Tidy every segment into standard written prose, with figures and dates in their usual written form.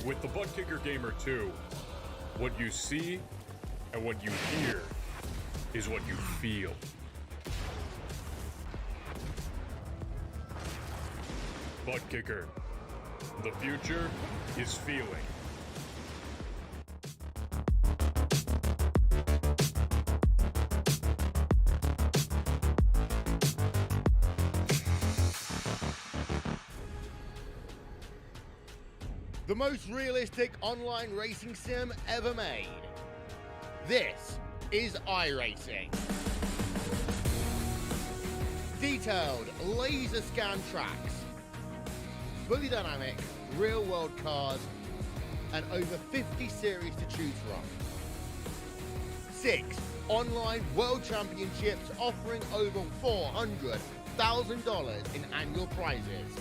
With the Butt Kicker Gamer 2, what you see and what you hear is what you feel. Butt Kicker. The future is feeling. The most realistic online racing sim ever made. This is iRacing. Detailed laser scan tracks, fully dynamic real world cars, and over 50 series to choose from. 6 online world championships offering over $400,000 in annual prizes.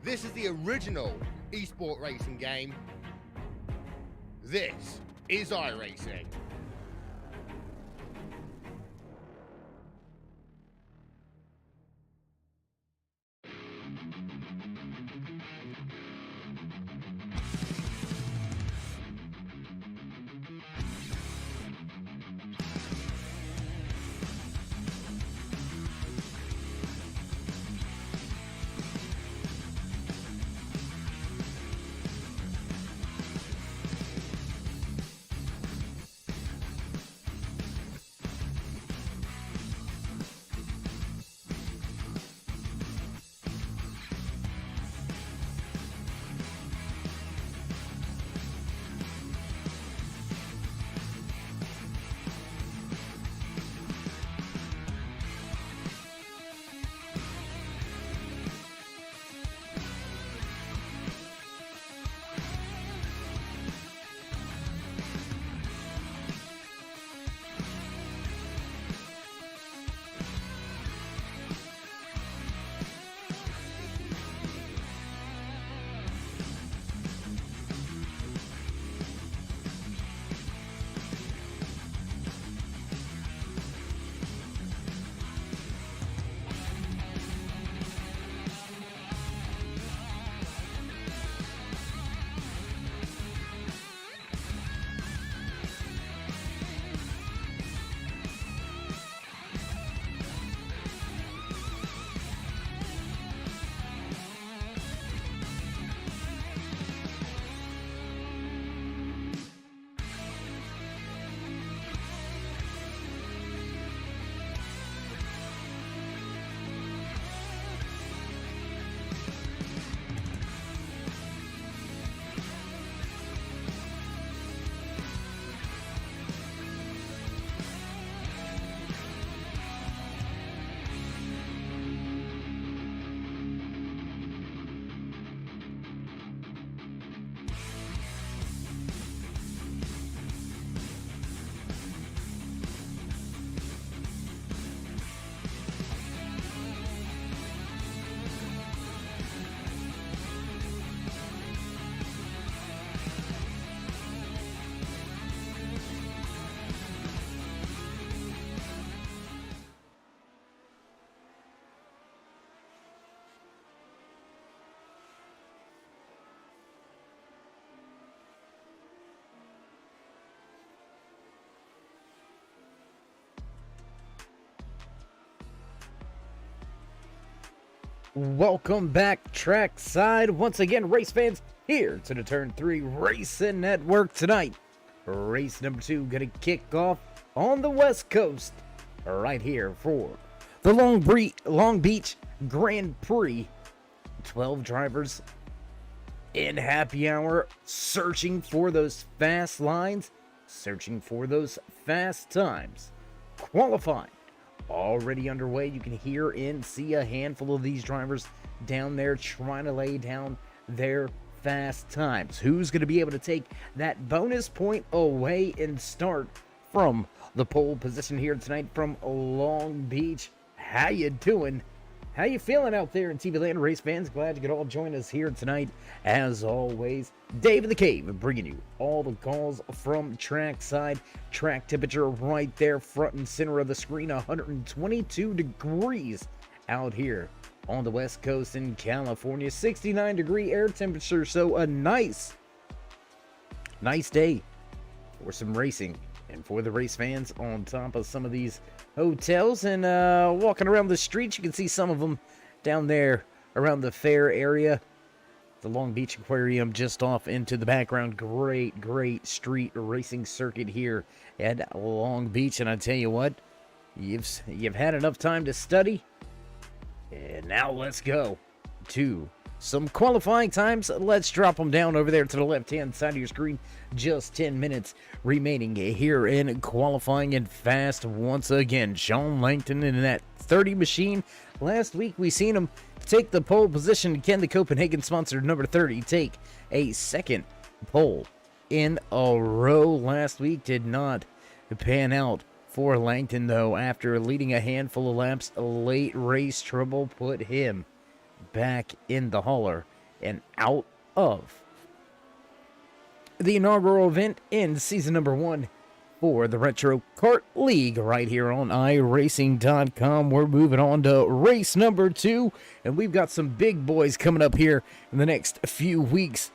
This is the original esport racing game. This is iRacing. Welcome back trackside once again, race fans, here to the Turn 3 Racing Network tonight. Race number 2 gonna kick off on the West Coast right here for the Long Beach Grand Prix. 12 drivers in happy hour, searching for those fast lines, searching for those fast times. Qualifying already underway. You can hear and see a handful of these drivers down there trying to lay down their fast times. Who's going to be able to take that bonus point away and start from the pole position here tonight from Long Beach? How you doing? How you feeling out there in TV land, race fans? Glad you could all join us here tonight. As always, Dave in the Cave bringing you all the calls from trackside. Track temperature right there front and center of the screen, 122 degrees out here on the West Coast in California. 69-degree air temperature, so a nice day for some racing and for the race fans on top of some of these hotels. And walking around the streets, you can see some of them down there around the fair area. The Long Beach Aquarium just off into the background. Great street racing circuit here at Long Beach. And I tell you what, you've had enough time to study. And now let's go to some qualifying times. Let's drop them down over there to the left-hand side of your screen. Just 10 minutes remaining here in qualifying, and fast once again. Sean Langton in that 30 machine. Last week we seen him take the pole position. Ken, the Copenhagen-sponsored number 30, take a second pole in a row last week. Did not pan out for Langton, though, after leading a handful of laps. A late race trouble put him back in the hauler and out of the inaugural event in season number 1 for the Retro Kart League right here on iRacing.com. We're moving on to race number 2, and we've got some big boys coming up here in the next few weeks.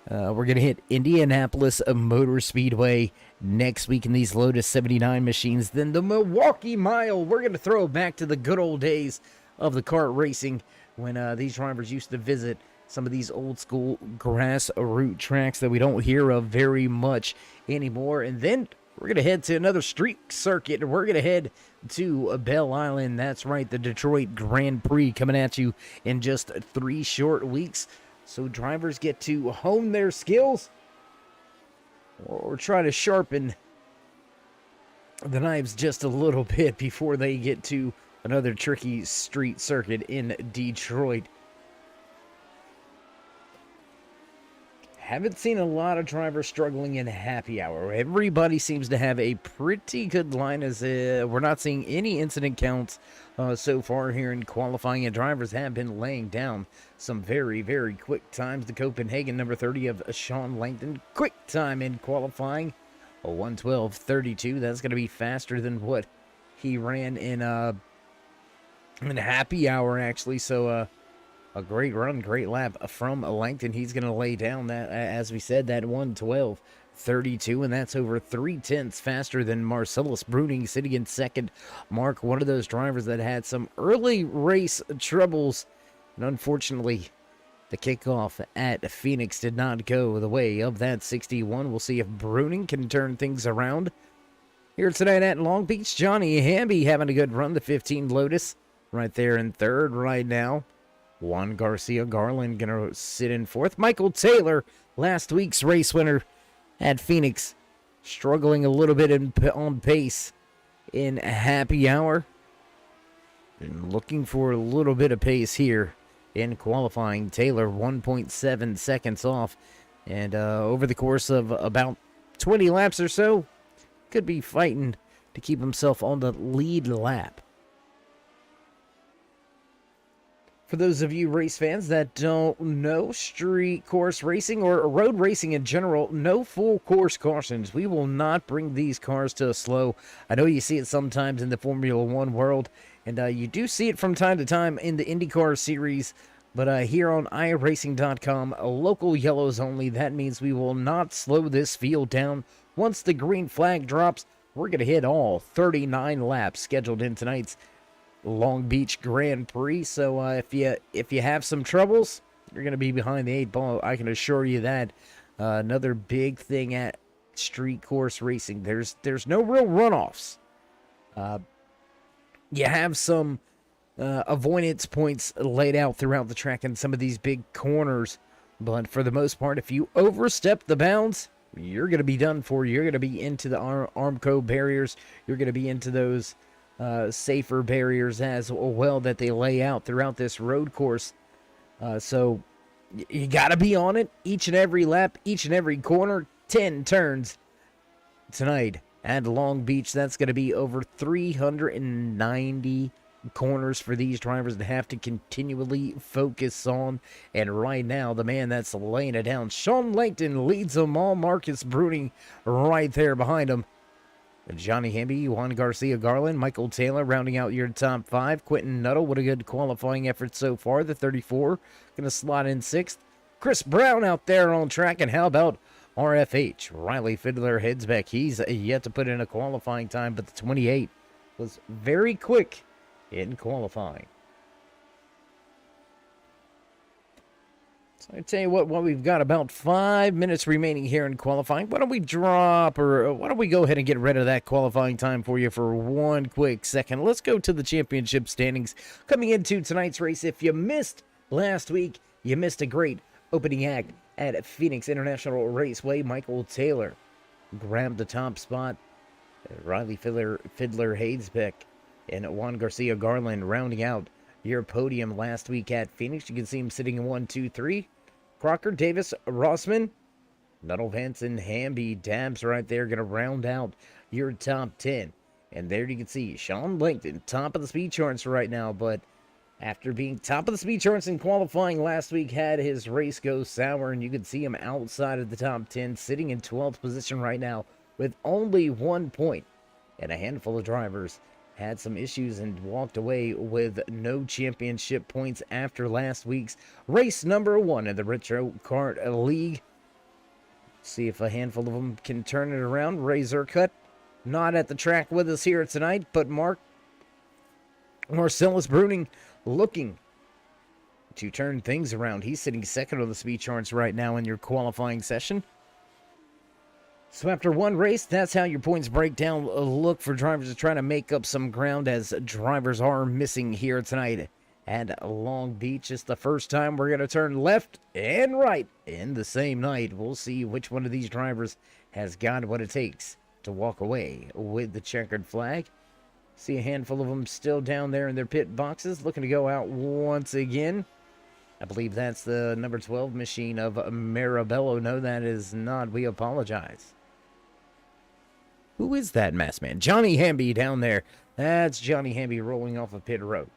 We're going to hit Indianapolis Motor Speedway next week in these Lotus 79 machines. Then the Milwaukee Mile. We're going to throw back to the good old days of the kart racing when these drivers used to visit some of these old school grassroots tracks that we don't hear of very much anymore. And then we're going to head to another street circuit. We're going to head to Belle Island. That's right, the Detroit Grand Prix coming at you in just 3 short weeks. So drivers get to hone their skills or try to sharpen the knives just a little bit before they get to another tricky street circuit in Detroit. Haven't seen a lot of drivers struggling in happy hour. Everybody seems to have a pretty good line, as we're not seeing any incident counts so far here in qualifying, and drivers have been laying down some very quick times. The Copenhagen number 30 of Sean Langton, quick time in qualifying, a 1:12.32. That's going to be faster than what he ran in happy hour, actually. So a great run, great lap from Langton. He's going to lay down that, as we said, that 1:12.32, and that's over 3/10 faster than Marcellus Bruning sitting in second. Mark, one of those drivers that had some early race troubles, and unfortunately, the kickoff at Phoenix did not go the way of that 61. We'll see if Bruning can turn things around here tonight at Long Beach. Johnny Hamby having a good run, the 15 Lotus, right there in third right now. Juan Garcia Garland going to sit in fourth. Michael Taylor, last week's race winner at Phoenix, struggling a little bit on pace in happy hour. And looking for a little bit of pace here in qualifying. Taylor 1.7 seconds off. And over the course of about 20 laps or so, could be fighting to keep himself on the lead lap. For those of you race fans that don't know, street course racing or road racing in general, no full course cautions. We will not bring these cars to a slow. I know you see it sometimes in the Formula One world, and you do see it from time to time in the IndyCar series, but here on iRacing.com, local yellows only. That means we will not slow this field down. Once the green flag drops, we're going to hit all 39 laps scheduled in tonight's Long Beach Grand Prix. So if you have some troubles, you're going to be behind the 8 ball. I can assure you that. Another big thing at street course racing, there's no real runoffs. You have some avoidance points laid out throughout the track in some of these big corners, but for the most part, if you overstep the bounds, you're going to be done for. You're going to be into the Armco barriers. You're going to be into those safer barriers as well that they lay out throughout this road course. So you got to be on it each and every lap, each and every corner. 10 turns tonight at Long Beach. That's going to be over 390 corners for these drivers to have to continually focus on. And right now, the man that's laying it down, Sean Langton, leads them all. Marcus Bruning right there behind him. Johnny Hamby, Juan Garcia Garland, Michael Taylor rounding out your top 5. Quentin Nuttall, what a good qualifying effort so far. The 34 going to slot in 6th. Chris Brown out there on track. And how about RFH? Riley Fiddler heads back. He's yet to put in a qualifying time, but the 28 was very quick in qualifying. So I tell you what we've got about 5 minutes remaining here in qualifying. Why don't we go ahead and get rid of that qualifying time for you for one quick second. Let's go to the championship standings coming into tonight's race. If you missed last week, you missed a great opening act at Phoenix International Raceway. Michael Taylor grabbed the top spot. Riley Fiddler Hadesbeck and Juan Garcia Garland rounding out your podium last week at Phoenix. You can see him sitting in 1, 2, 3. Crocker, Davis, Rossman, Nuttall, Vance, and Hamby Dabs right there going to round out your top 10. And there you can see Sean Langton, top of the speed charts right now. But after being top of the speed charts in qualifying last week, had his race go sour. And you can see him outside of the top 10, sitting in 12th position right now with only 1 point. And a handful of drivers had some issues and walked away with no championship points after last week's race number 1 in the Retro Kart League. See if a handful of them can turn it around. Razor Cut not at the track with us here tonight, but Marcellus Bruning looking to turn things around. He's sitting second on the speed charts right now in your qualifying session. So after one race, that's how your points break down. Look for drivers to try to make up some ground, as drivers are missing here tonight at Long Beach. It's the first time we're going to turn left and right in the same night. We'll see which one of these drivers has got what it takes to walk away with the checkered flag. See a handful of them still down there in their pit boxes, looking to go out once again. I believe that's the number 12 machine of Marabello. No, that is not. We apologize. Who is that masked man? Johnny Hamby down there. That's Johnny Hamby rolling off of pit road.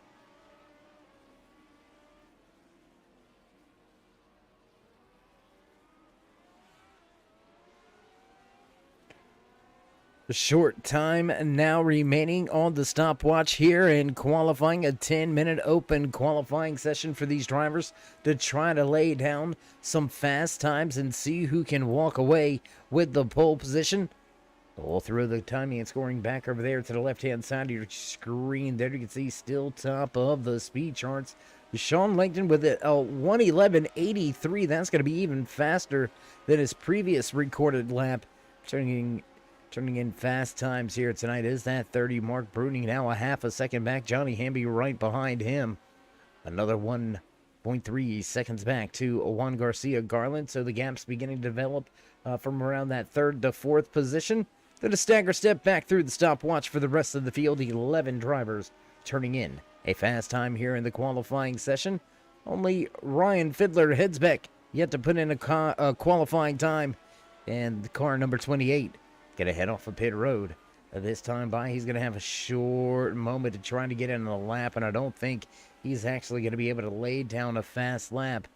A short time now remaining on the stopwatch here in qualifying. A 10-minute open qualifying session for these drivers to try to lay down some fast times and see who can walk away with the pole position. We'll throw the timing and scoring back over there to the left-hand side of your screen. There you can see still top of the speed charts. Sean Langton with a 1:11.83. That's going to be even faster than his previous recorded lap. Turning in fast times here tonight is that 30 mark. Bruning now a half a second back. Johnny Hamby right behind him. Another 1.3 seconds back to Juan Garcia Garland. So the gap's beginning to develop from around that 3rd to 4th position. Then a stagger step back through the stopwatch for the rest of the field. 11 drivers turning in a fast time here in the qualifying session. Only Ryan Fiddler heads back yet to put in a qualifying time. And the car number 28 going to head off of pit road. This time by, he's going to have a short moment to try to get in the lap, and I don't think he's actually going to be able to lay down a fast lap.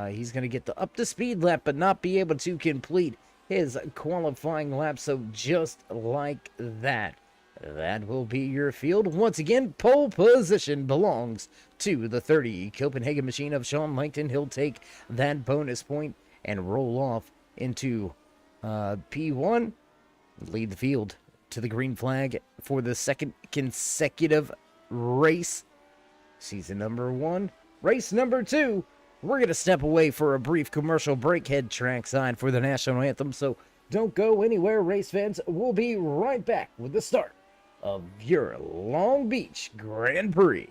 He's going to get the up-to-speed lap, but not be able to complete his qualifying lap. So just like that, that will be your field. Once again, pole position belongs to the 30 Copenhagen machine of Sean Langton. He'll take that bonus point and roll off into P1. Lead the field to the green flag for the second consecutive race. Season number 1. Race number 2. We're going to step away for a brief commercial break, head trackside for the national anthem. So don't go anywhere, race fans. We'll be right back with the start of your Long Beach Grand Prix.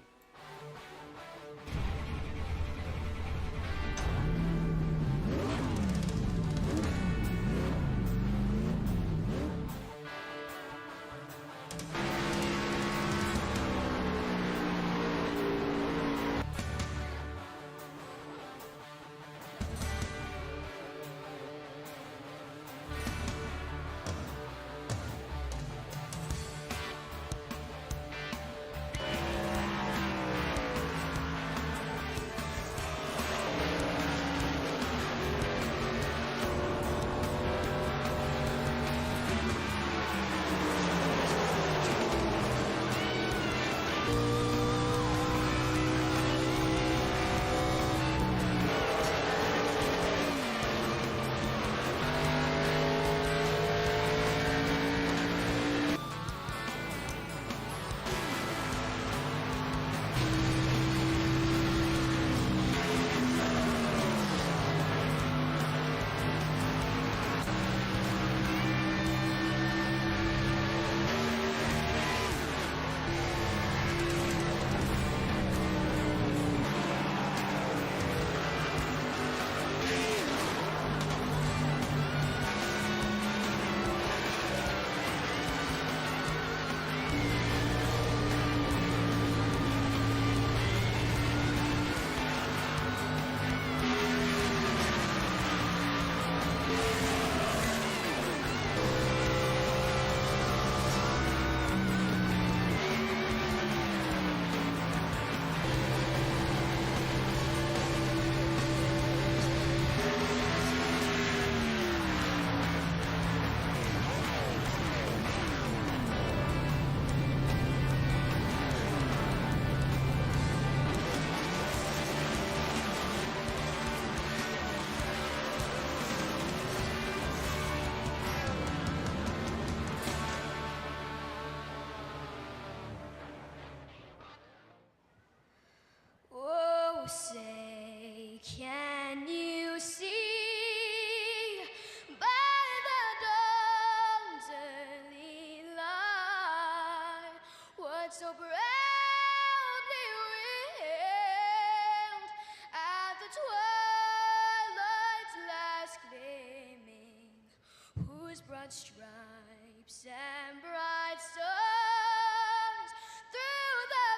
say, can you see by the dawn's early light what so proudly wailed at the twilight's last gleaming, whose broad stripes and bright stars through the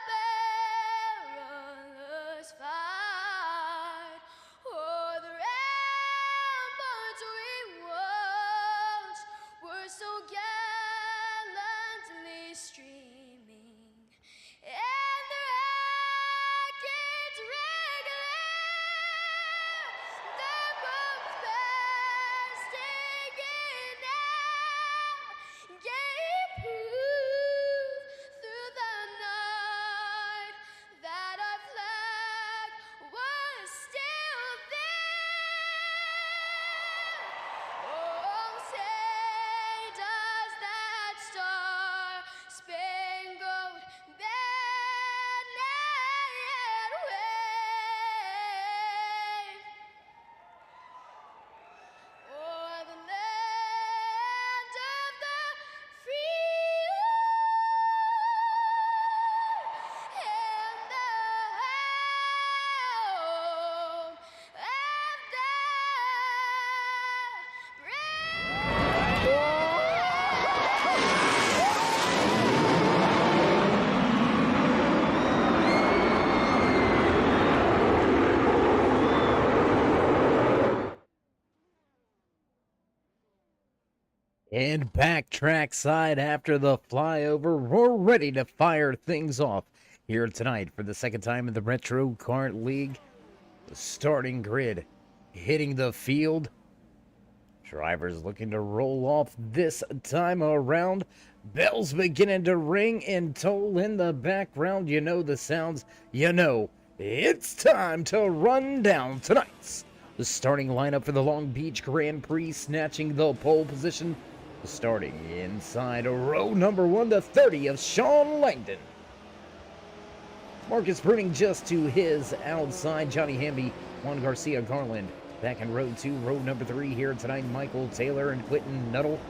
perilous fight o'er the ramparts we watched were so gallantly streaming, and the rockets regular the bombs bursting in air gave proof through the night that our flag was still there. Oh, say does that star-spangled banner yet wave o'er the land of the free and the home of the And back trackside after the flyover, we're ready to fire things off here tonight for the second time in the Retro Kart League. The starting grid hitting the field. Drivers looking to roll off this time around. Bells beginning to ring and toll in the background. You know the sounds. You know it's time to run down tonight's the starting lineup for the Long Beach Grand Prix, snatching the pole position. Starting inside row number 1 to 30 of Sean Langdon. Marcus Bruning just to his outside. Johnny Hamby, Juan Garcia Garland. Back in row 2, row number 3 here tonight. Michael Taylor and Quentin Nuttall.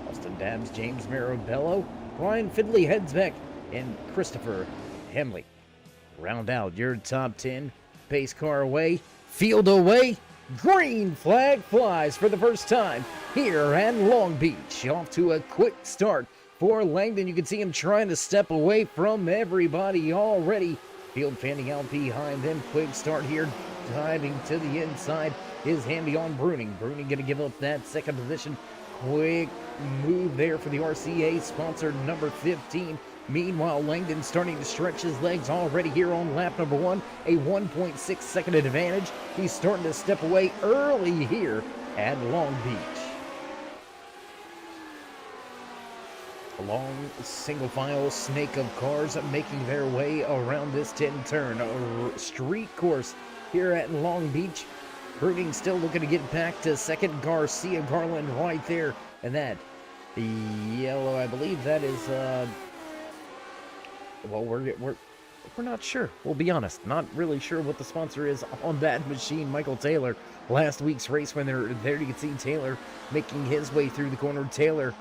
Austin Dabbs, James Marabello. Brian Fidley heads back. And Christopher Hemley. Round out your top 10. Pace car away. Field away. Green flag flies for the first time here at Long Beach. Off to a quick start for Langdon. You can see him trying to step away from everybody already. Field fanning out behind them. Quick start here. Diving to the inside is Hamby on Bruning. Bruning going to give up that second position. Quick move there for the RCA sponsor number 15. Meanwhile, Langdon starting to stretch his legs already here on lap number 1. A 1.6 second advantage. He's starting to step away early here at Long Beach. A long single file snake of cars making their way around this 10-turn street course here at Long Beach. Bruning still looking to get back to second. Garcia Garland right there. And that, the yellow, I believe that is, well, we're not sure. We'll be honest. Not really sure what the sponsor is on that machine. Michael Taylor, last week's race when they're there, you can see Taylor making his way through the corner. Taylor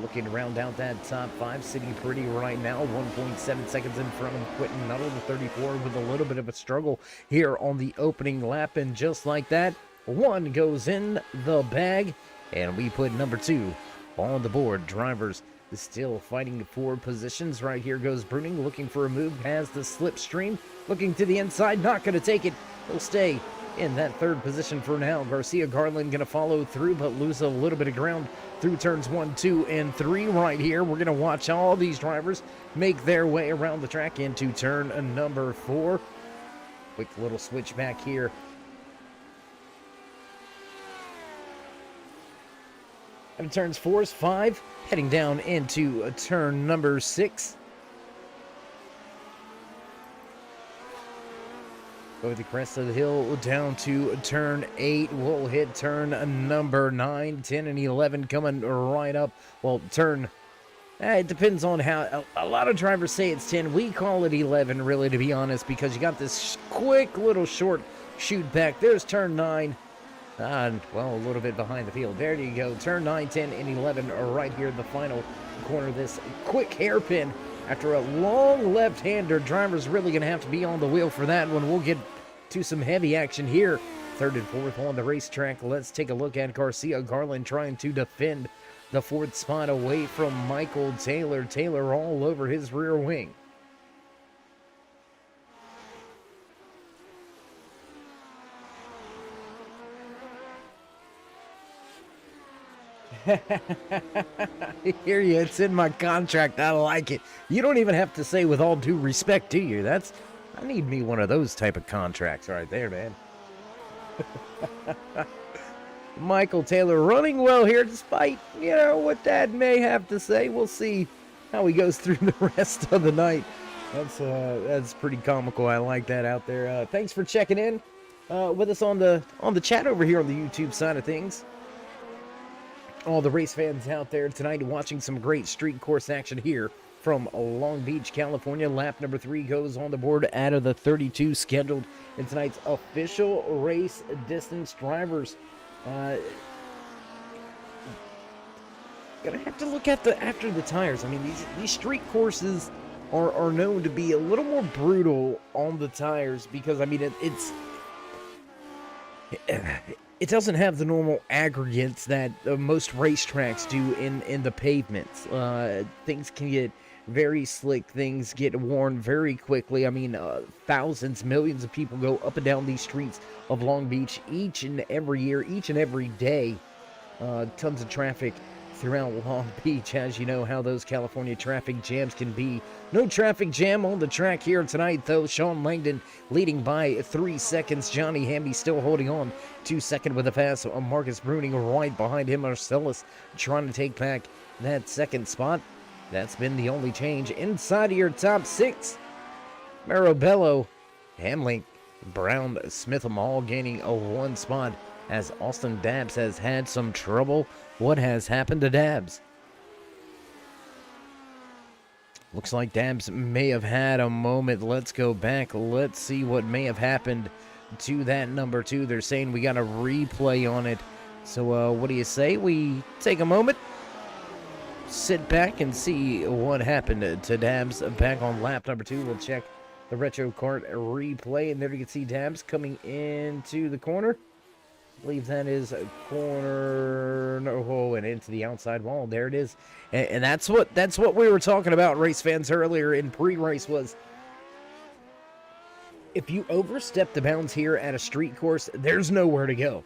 looking to round out that top 5, sitting pretty right now. 1.7 seconds in front of Quentin Nuttall, the 34, with a little bit of a struggle here on the opening lap. And just like that, 1 goes in the bag, and we put number 2 on the board. Drivers still fighting for positions. Right here goes Bruning, looking for a move, has the slipstream, looking to the inside, not going to take it. He'll stay in that third position for now. Garcia Garland going to follow through, but lose a little bit of ground through turns 1, 2, and 3 right here. We're going to watch all these drivers make their way around the track into turn number 4. Quick little switch back here. And turns 4, 5, heading down into turn number 6. Go the crest of the hill down to turn 8. We'll hit turn number 9, 10, and 11 coming right up. Well, turn It depends on how. A lot of drivers say it's 10. We call it 11, really, to be honest, because you got this quick little short shoot back. There's turn 9. And, well, a little bit behind the field. There you go. Turn 9, 10, and 11 are right here in the final corner. This quick hairpin after a long left-hander. Driver's really going to have to be on the wheel for that one. We'll get to some heavy action here. Third and fourth on the racetrack. Let's take a look at Garcia Garland trying to defend the fourth spot away from Michael Taylor. Taylor all over his rear wing. I hear you. It's in my contract. I like it. You don't even have to say with all due respect, do you? I need me one of those type of contracts right there, man. Michael Taylor running well here despite, what Dad may have to say. We'll see how he goes through the rest of the night. That's pretty comical. I like that out there. Thanks for checking in with us on the chat over here on the YouTube side of things. All the race fans out there tonight watching some great street course action here from Long Beach, California. Lap number 3 goes on the board out of the 32 scheduled in tonight's official race distance. Drivers gonna have to look at after the tires. I mean, these street courses are known to be a little more brutal on the tires because, I mean, it doesn't have the normal aggregates that most racetracks do in the pavements. Things can get very slick. Things get worn very quickly. I mean, thousands, millions of people go up and down these streets of Long Beach each and every year, each and every day. Tons of traffic throughout Long Beach, as you know how those California traffic jams can be. No traffic jam on the track here tonight, though. Sean Langdon leading by 3 seconds. Johnny Hamby still holding on 2 seconds with a pass. Marcus Bruning right behind him. Marcellus trying to take back that second spot. That's been the only change inside of your top 6. Marabello, Hamlin, Brown, Smitham all gaining a 1 spot as Austin Dabbs has had some trouble. What has happened to Dabbs? Looks like Dabbs may have had a moment. Let's go back. Let's see what may have happened to that number 2. They're saying we got a replay on it. So what do you say? We take a moment, sit back, and see what happened to Dabbs back on lap number 2. We'll check the retro kart replay, and there you can see Dabbs coming into the corner. I believe that is a corner, and into the outside wall. There it is, and that's what we were talking about, race fans, earlier in pre-race. Was if you overstep the bounds here at a street course, there's nowhere to go.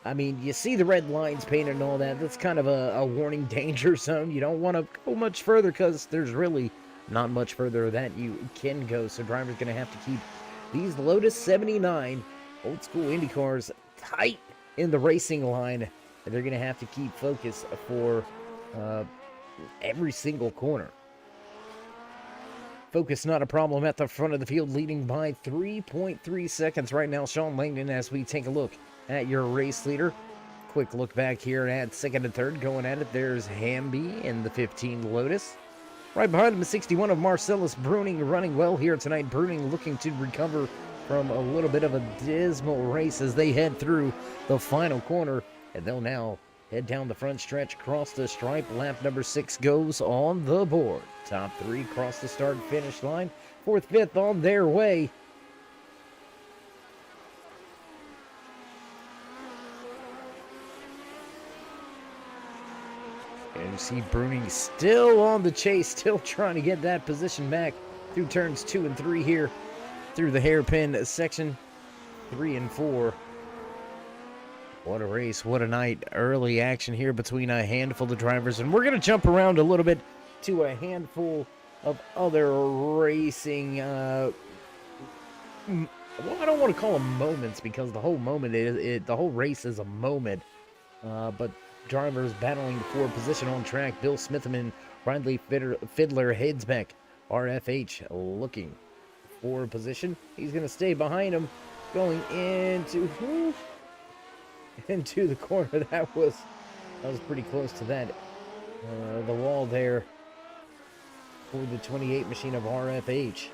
I mean, you see the red lines painted and all that. That's kind of a warning danger zone. You don't want to go much further because there's really not much further that you can go. So drivers going to have to keep these Lotus 79 old school Indy cars tight in the racing line. They're going to have to keep focus for every single corner. Focus not a problem at the front of the field, leading by 3.3 seconds right now. Sean Langdon, as we take a look at your race leader. Quick look back here at second and third. Going at it, there's Hamby in the 15 Lotus. Right behind him is 61 of Marcellus Bruning, running well here tonight. Bruning looking to recover from a little bit of a dismal race as they head through the final corner. And they'll now head down the front stretch, cross the stripe. Lap number 6 goes on the board. Top 3 cross the start finish line. 4th, 5th on their way. And you see Bruning still on the chase, still trying to get that position back through turns 2 and 3 here, through the hairpin section 3 and 4. What a race, what a night. Early action here between a handful of drivers, and we're going to jump around a little bit to a handful of other racing, well, I don't want to call them moments because the whole moment the whole race is a moment, but drivers battling for position on track. Bill Smitham and Bradley Fiddler heads back. RFH looking for position. He's going to stay behind him, going into the corner. That was pretty close to that. The wall there for the 28 machine of RFH.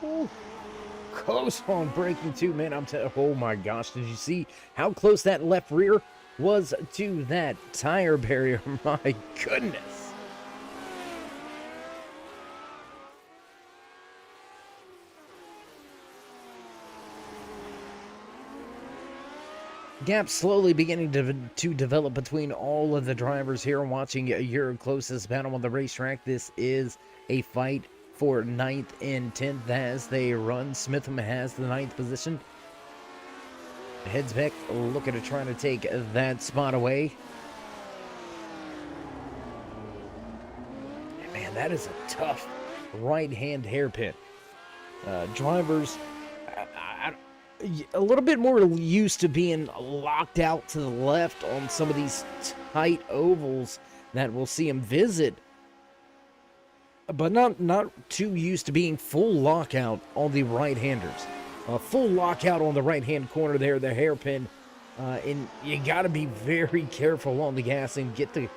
Ooh. Close on breaking two, man. Oh my gosh, did you see how close that left rear was to that tire barrier? My goodness. Gap slowly beginning to develop between all of the drivers here. Watching your closest battle on the racetrack. This is a fight for 9th and 10th as they run. Smitham has the 9th position. Heads back, looking to try to take that spot away. And man, that is a tough right-hand hairpin. Drivers a little bit more used to being locked out to the left on some of these tight ovals that we'll see them visit, but not too used to being full lockout on the right-handers. Full lockout on the right-hand corner there, the hairpin, and you got to be very careful on the gas and get the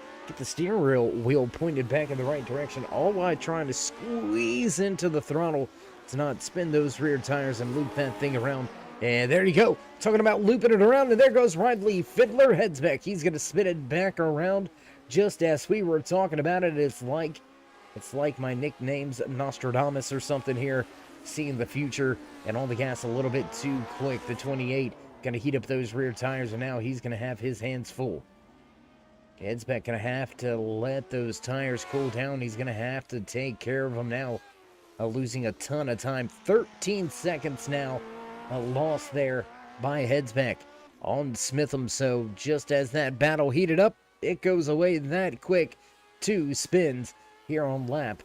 steering wheel pointed back in the right direction, all while trying to squeeze into the throttle to not spin those rear tires and loop that thing around. And there you go. Talking about looping it around, and there goes Riley Fiddler. Heads back. He's going to spin it back around just as we were talking about it. It's like my nickname's Nostradamus or something here, seeing the future and on the gas a little bit too quick. The 28 going to heat up those rear tires, and now he's going to have his hands full. Heads back, going to have to let those tires cool down. He's going to have to take care of them now. Losing a ton of time. 13 seconds now. A loss there by Headsback on Smitham. So just as that battle heated up, it goes away that quick. 2 spins here on lap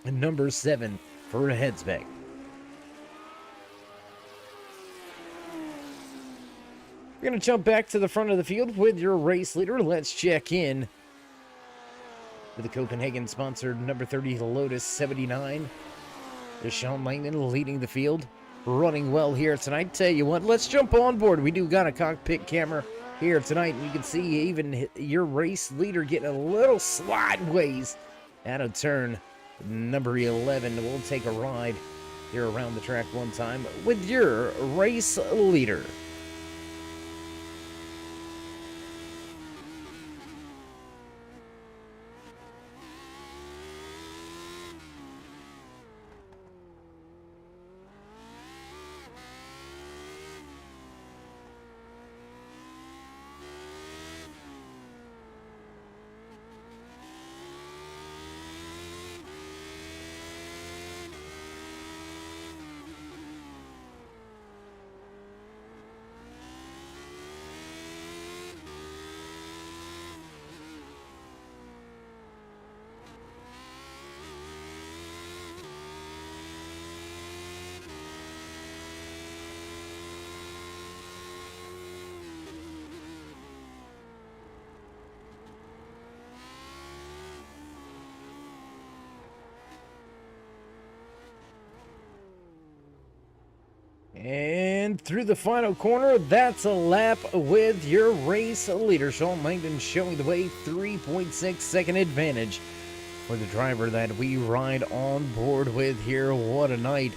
number 7 for Headsback. We're going to jump back to the front of the field with your race leader. Let's check in with the Copenhagen-sponsored number 30 Lotus 79. There's Sean Langdon leading the field, running well here tonight. Tell you what, let's jump on board. We do got a cockpit camera here tonight, and you can see even your race leader getting a little sideways out of turn number 11. We'll take a ride here around the track one time with your race leader. And through the final corner, that's a lap with your race leader. Sean Langdon showing the way, 3.6 second advantage for the driver that we ride on board with here. What a night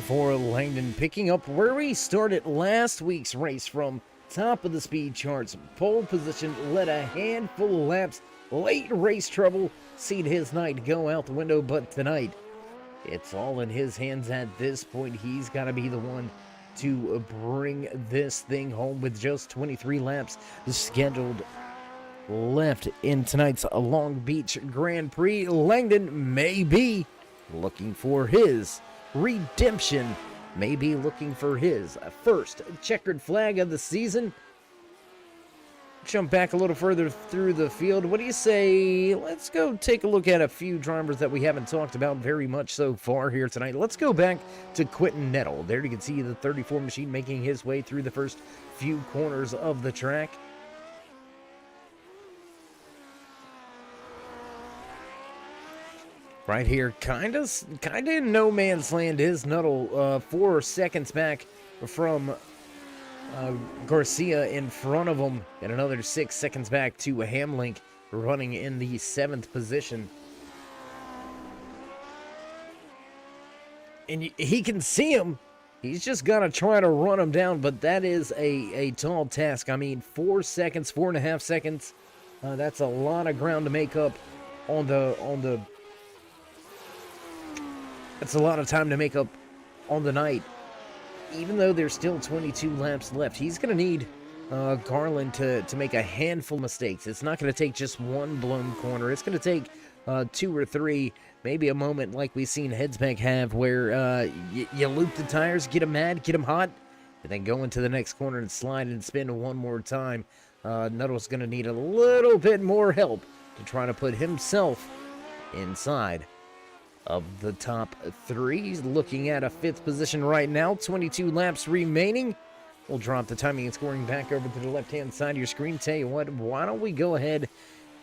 for Langdon, picking up where we started last week's race from top of the speed charts. Pole position, led a handful of laps, late race trouble, seen his night go out the window, but tonight, it's all in his hands at this point. He's got to be the one to bring this thing home with just 23 laps scheduled left in tonight's Long Beach Grand Prix. Langdon may be looking for his redemption, may be looking for his first checkered flag of the season. Jump back a little further through the field. What do you say? Let's go take a look at a few drivers that we haven't talked about very much so far here tonight. Let's go back to Quentin Nettle. There you can see the 34 machine making his way through the first few corners of the track. Right here, kind of in no man's land is Nettle, 4 seconds back from Garcia in front of him, and another 6 seconds back to Hamlink running in the 7th position. And he can see him. He's just got to try to run him down, but that is a tall task. I mean, 4 seconds, 4.5 seconds. That's a lot of ground to make up on the. That's a lot of time to make up on the night. Even though there's still 22 laps left, he's going to need Garland to make a handful of mistakes. It's not going to take just one blown corner. It's going to take 2 or 3, maybe a moment like we've seen Headsback have where you loop the tires, get him mad, get him hot, and then go into the next corner and slide and spin one more time. Nuttall's going to need a little bit more help to try to put himself inside of the top 3. He's looking at a 5th position right now, 22 laps remaining. We'll drop the timing and scoring back over to the left-hand side of your screen. Tell you what, why don't we go ahead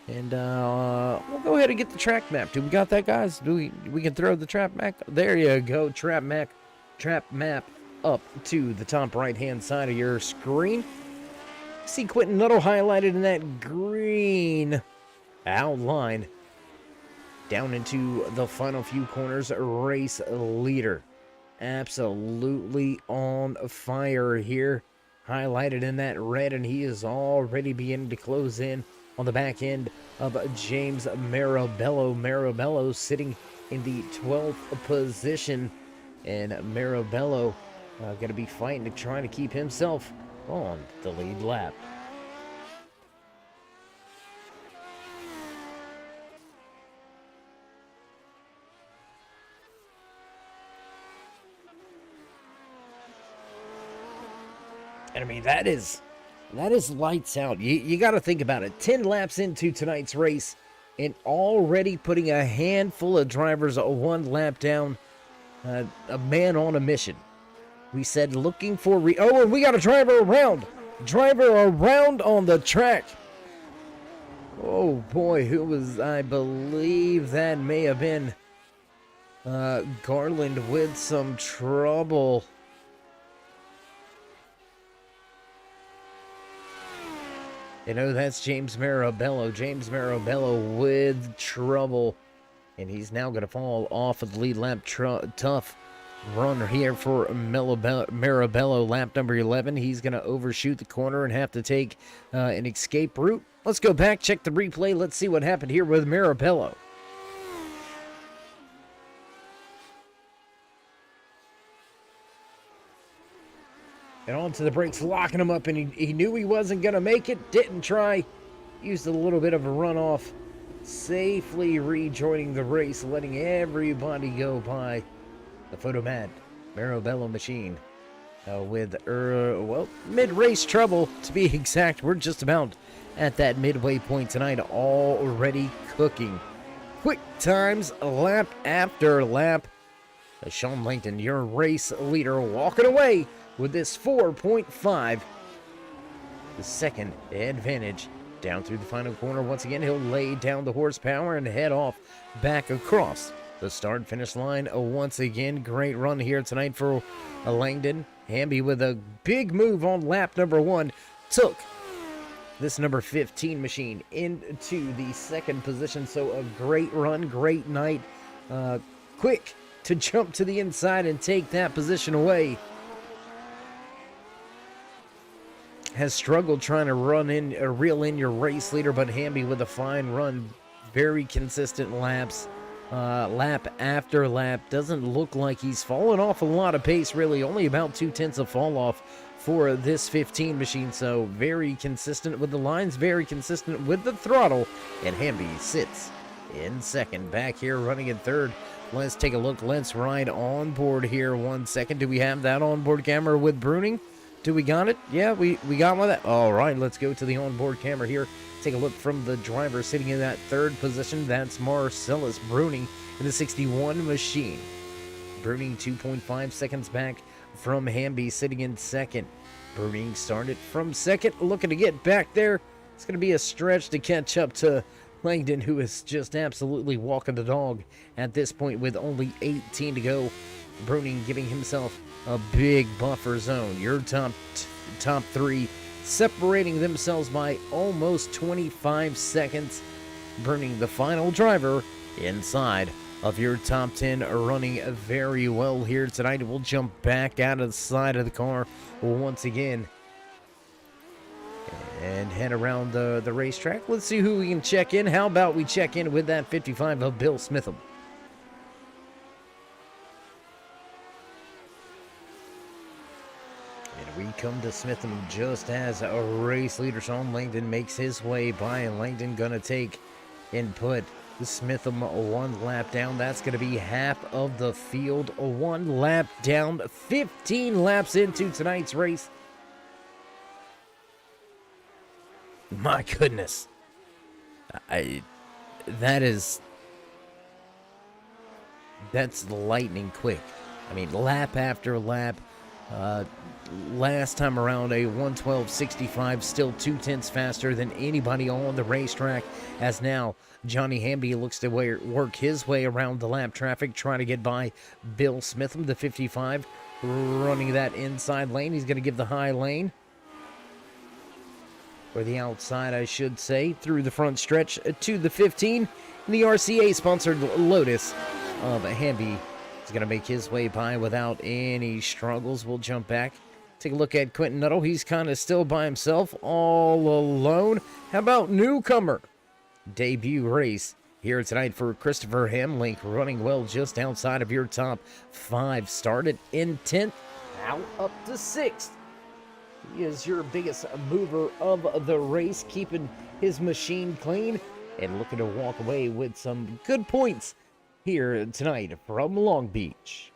and we'll go ahead and get the track map. Do we got that, guys? We can throw the track map? There you go, track map up to the top right-hand side of your screen. See Quentin Nuttall highlighted in that green outline. Down into the final few corners, race leader. Absolutely on fire here. Highlighted in that red, and he is already beginning to close in on the back end of James Marabello. Marabello sitting in the 12th position, and Marabello going to be fighting to try to keep himself on the lead lap. And I mean, that is lights out. You got to think about it. 10 laps into tonight's race and already putting a handful of drivers 1 lap down. A man on a mission. We said looking for... oh, and we got a driver around. Driver around on the track. Oh, boy. Who was... I believe that may have been Garland with some trouble. You know, that's James Marabello. James Marabello with trouble. And he's now going to fall off of the lead lap. Tough run here for Marabello. Lap number 11. He's going to overshoot the corner and have to take an escape route. Let's go back, check the replay. Let's see what happened here with Marabello. And onto the brakes, locking him up, and he knew he wasn't going to make it. Didn't try. Used a little bit of a runoff. Safely rejoining the race, letting everybody go by the Photomat Marabello machine. With, well, mid-race trouble, to be exact. We're just about at that midway point tonight, already cooking. Quick times, lap after lap. Sean Langton, your race leader, walking away with this 4.5. The second advantage. Down through the final corner. Once again, he'll lay down the horsepower and head off back across the start-finish line. Once again, great run here tonight for Langdon. Hamby with a big move on lap number 1. Took this number 15 machine into the 2nd position. So a great run, great night. Quick to jump to the inside and take that position away. Has struggled trying to reel in your race leader, but Hamby with a fine run. Very consistent laps. Lap after lap. Doesn't look like he's fallen off a lot of pace, really. Only about 0.2 of fall off for this 15 machine. So very consistent with the lines, very consistent with the throttle. And Hamby sits in 2nd. Back here running in 3rd. Let's take a look. Let's ride on board here 1 second. Do we have that onboard camera with Bruning? Do we got it? Yeah, we got one of that. All right, let's go to the onboard camera here. Take a look from the driver sitting in that 3rd position. That's Marcellus Bruning in the 61 machine. Bruning 2.5 seconds back from Hamby sitting in 2nd. Bruning started from 2nd, looking to get back there. It's going to be a stretch to catch up to Langdon, who is just absolutely walking the dog at this point with only 18 to go. Bruning giving himself a big buffer zone. Your top 3 separating themselves by almost 25 seconds. burning the final driver inside of your top 10, running very well here tonight. We'll jump back out of the side of the car once again and head around the racetrack. Let's see who we can check in. How about we check in with that 55 of Bill Smitham? And we come to Smitham just as a race leader Sean Langdon makes his way by, and Langdon gonna take and put Smitham one lap down. That's going to be half of the field. One lap down, 15 laps into tonight's race. My goodness. That's lightning quick. I mean, lap after lap. Last time around, a 1:12.65, still 2/10 faster than anybody on the racetrack, as now Johnny Hamby looks to work his way around the lap traffic, trying to get by Bill Smitham, the 55, running that inside lane. He's going to give the high lane, or the outside, I should say, through the front stretch to the 15. The RCA-sponsored Lotus of Hamby is going to make his way by without any struggles. We'll jump back. Take a look at Quentin Nuttall. He's kind of still by himself, all alone. How about newcomer? Debut race here tonight for Christopher Hamlink, running well just outside of your top 5. Started in 10th, now up to 6th. He is your biggest mover of the race, keeping his machine clean and looking to walk away with some good points here tonight from Long Beach.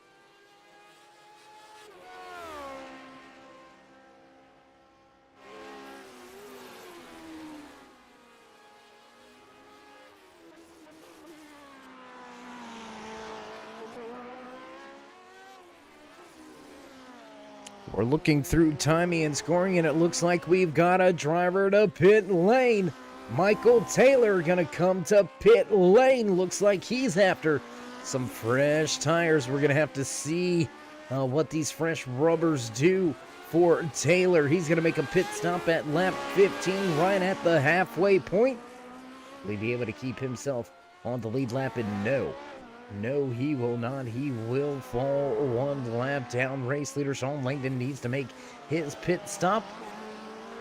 We're looking through timing and scoring, and it looks like we've got a driver to pit lane. Michael Taylor gonna come to pit lane. Looks like he's after some fresh tires. We're gonna have to see what these fresh rubbers do for Taylor. He's gonna make a pit stop at lap 15, right at the halfway point. Will he be able to keep himself on the lead lap? And no, he will not. He will fall one lap down. Race leader Sean Langdon needs to make his pit stop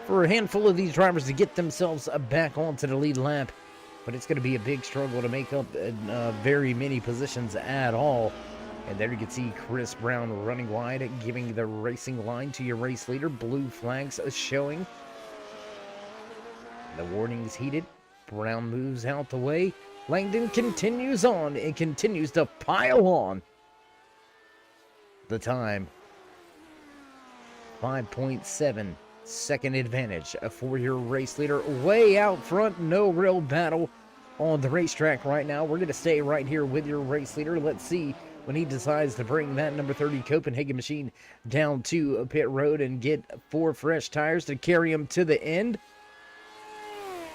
for a handful of these drivers to get themselves back onto the lead lap. But it's going to be a big struggle to make up very many positions at all. And there you can see Chris Brown running wide, giving the racing line to your race leader. Blue flags showing. The warning's heated. Brown moves out the way. Langdon continues on and continues to pile on. The time, 5.7 second advantage for your race leader. Way out front, no real battle on the racetrack right now. We're going to stay right here with your race leader. Let's see when he decides to bring that number 30 Copenhagen machine down to pit road and get 4 fresh tires to carry him to the end.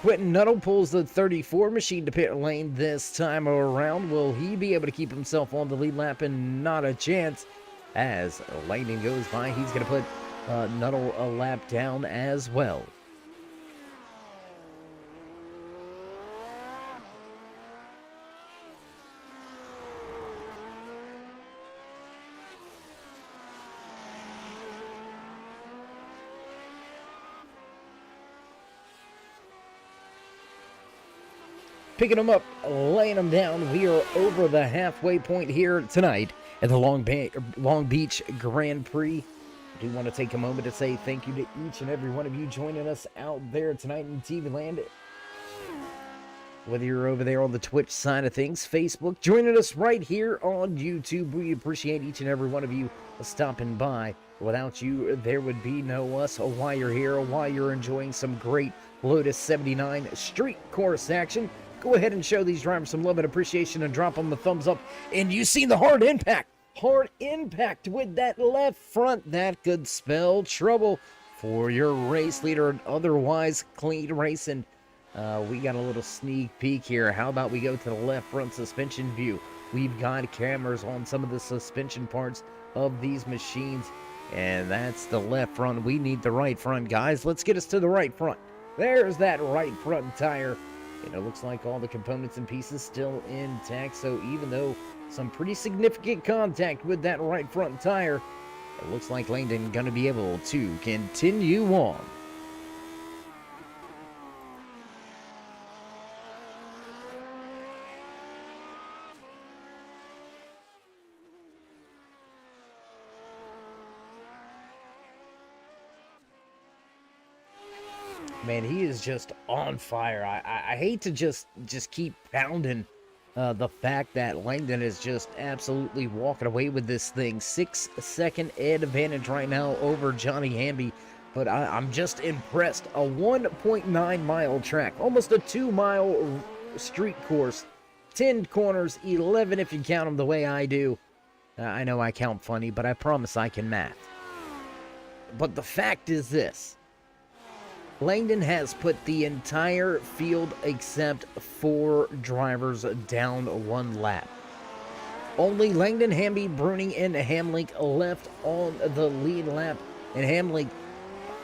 Quentin Nuttall pulls the 34 machine to pit lane this time around. Will he be able to keep himself on the lead lap? And not a chance. As Langdon goes by, he's going to put Nuttall a lap down as well. Picking them up, laying them down. We are over the halfway point here tonight at the Long Beach Grand Prix. I do want to take a moment to say thank you to each and every one of you joining us out there tonight in TV land. Whether you're over there on the Twitch side of things, Facebook, joining us right here on YouTube. We appreciate each and every one of you stopping by. Without you, there would be no us. Why you're here, why you're enjoying some great Lotus 79 street course action. Go ahead and show these drivers some love and appreciation and drop them a thumbs up. And you see the hard impact with that left front. That could spell trouble for your race leader. And otherwise clean racing. We got a little sneak peek here. How about we go to the left front suspension view? We've got cameras on some of the suspension parts of these machines. And that's the left front. We need the right front, guys. Let's get us to the right front. There's that right front tire. And it looks like all the components and pieces still intact. So even though some pretty significant contact with that right front tire, it looks like Langdon going to be able to continue on. Man, he is just on fire. I hate to just keep pounding the fact that Langdon is just absolutely walking away with this thing. 6-second advantage right now over Johnny Hamby. But I'm just impressed. A 1.9 mile track, almost a 2 mile street course, 10 corners, 11 if you count them the way I do. I know I count funny, but I promise I can math. But the fact is this. Langdon has put the entire field except 4 drivers down 1 lap. Only Langdon, Hamby, Bruning, and Hamlink left on the lead lap, and Hamlink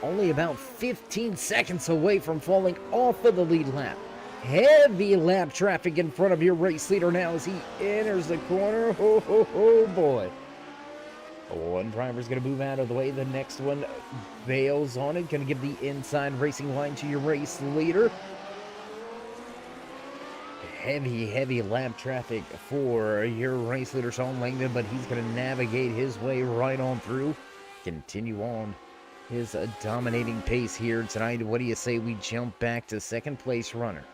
only about 15 seconds away from falling off of the lead lap. Heavy lap traffic in front of your race leader now as he enters the corner. Oh boy. One driver's going to move out of the way. The next one bails on it. Going to give the inside racing line to your race leader. Heavy lap traffic for your race leader, Sean Langdon, but he's going to navigate his way right on through. Continue on his dominating pace here tonight. What do you say we jump back to second place runner?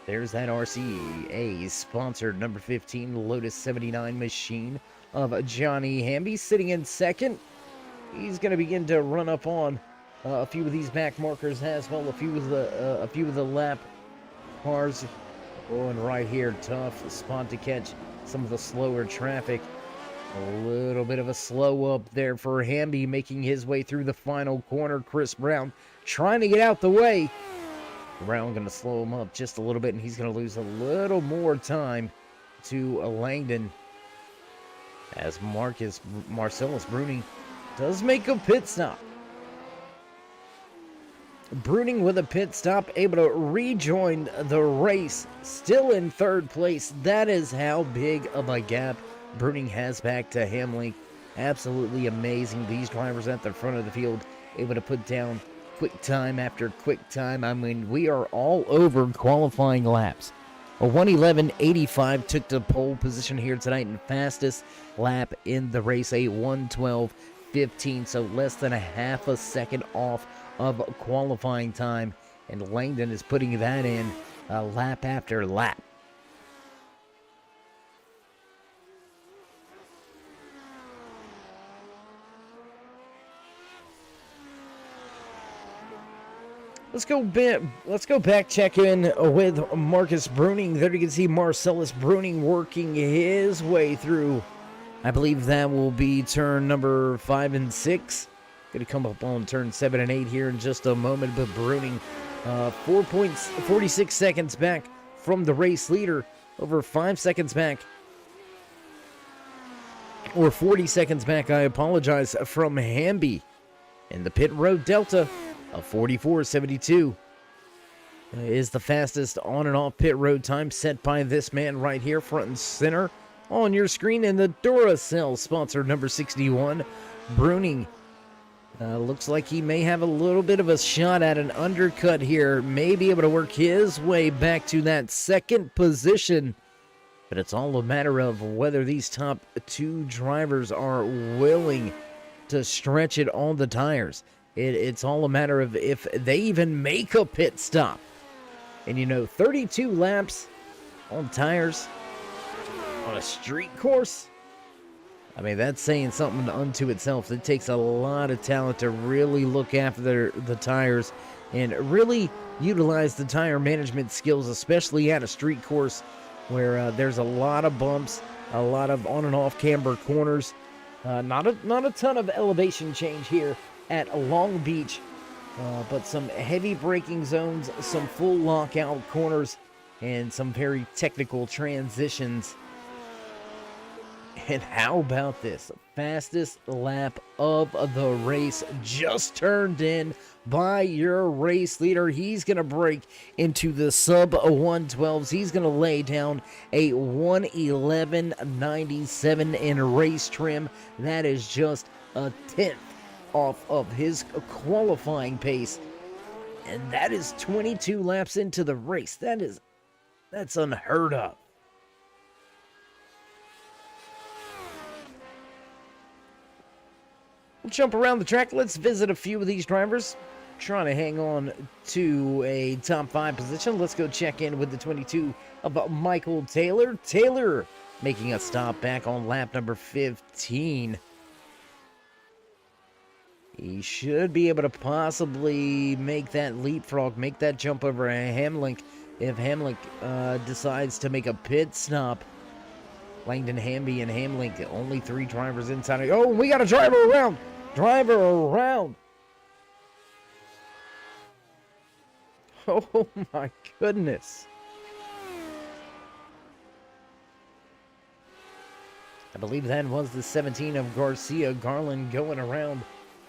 There's that RCA sponsored number 15 Lotus 79 machine of Johnny Hamby sitting in second. He's going to begin to run up on a few of these back markers as well. A few of the lap cars going right here. Tough spot to catch some of the slower traffic. A little bit of a slow up there for Hamby, making his way through the final corner. Chris Brown trying to get out the way. Brown going to slow him up just a little bit, and he's going to lose a little more time to Langdon as Marcellus Bruning does make a pit stop. Bruning with a pit stop, able to rejoin the race, still in third place. That is how big of a gap Bruning has back to Hamlink. Absolutely amazing. These drivers at the front of the field able to put down quick time after quick time. I mean, we are all over qualifying laps. A 1:11.85 took the pole position here tonight, and fastest lap in the race, a 1:12.15, so less than a half a second off of qualifying time, and Langdon is putting that in lap after lap. Let's go back check in with Marcus Bruning. There you can see Marcellus Bruning working his way through. I believe that will be turn number 5 and 6. Going to come up on turn 7 and 8 here in just a moment. But Bruning, 46 seconds back from the race leader, over 5 seconds back, or 40 seconds back, I apologize, from Hamby. In the pit road delta of 44.72 is the fastest on and off pit road time set by this man right here, front and center on your screen. In the Duracell sponsor number 61, Bruning. Looks like he may have a little bit of a shot at an undercut here, may be able to work his way back to that second position. But it's all a matter of whether these top 2 drivers are willing to stretch it on the tires. It's all a matter of if they even make a pit stop. And you know, 32 laps on tires on a street course, I mean, that's saying something unto itself. It takes a lot of talent to really look after the tires and really utilize the tire management skills, especially at a street course where there's a lot of bumps, a lot of on and off camber corners. Not a ton of elevation change here at Long Beach, but some heavy braking zones, some full lockout corners, and some very technical transitions. And how about this? Fastest lap of the race just turned in by your race leader. He's going to break into the sub 112s. He's going to lay down a 1:11.97 in race trim. That is just a tenth off of his qualifying pace. And that is 22 laps into the race. That's unheard of. We'll jump around the track. Let's visit a few of these drivers trying to hang on to a top 5 position. Let's go check in with the 22 of Michael Taylor. Taylor making a stop back on lap number 15. He should be able to possibly make that leapfrog, make that jump over a Hamlink if Hamlink decides to make a pit stop. Langdon, Hamby, and Hamlink, the only 3 drivers inside. Oh, we got a driver around! Driver around! Oh my goodness. I believe that was the 17 of Garcia. Garland going around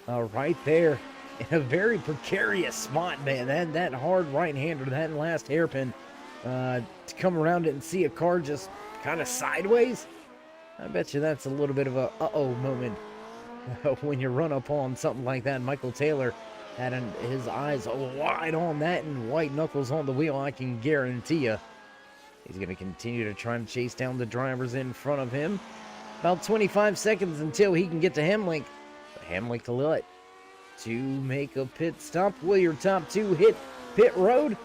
right there in a very precarious spot, man. That hard right-hander, that last hairpin, to come around it and see a car just kind of sideways. I bet you that's a little bit of a uh-oh moment when you run up on something like that. Michael Taylor had his eyes wide on that and white knuckles on the wheel, I can guarantee you. He's going to continue to try and chase down the drivers in front of him. About 25 seconds until he can get to Hamlink. Hamlink to let to make a pit stop. Will your top 2 hit pit road?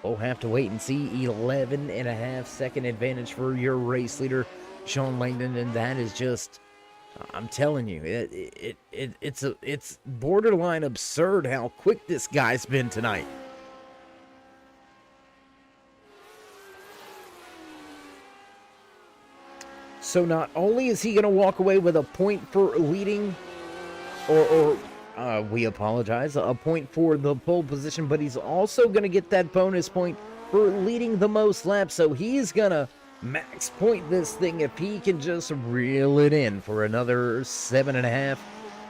We'll have to wait and see. 11.5 second advantage for your race leader, Sean Langdon, and that is just, I'm telling you, it's borderline absurd how quick this guy's been tonight. So not only is he going to walk away with a point for leading, we apologize, a point for the pole position, but he's also going to get that bonus point for leading the most laps. So he's going to max point this thing if he can just reel it in for another 7.5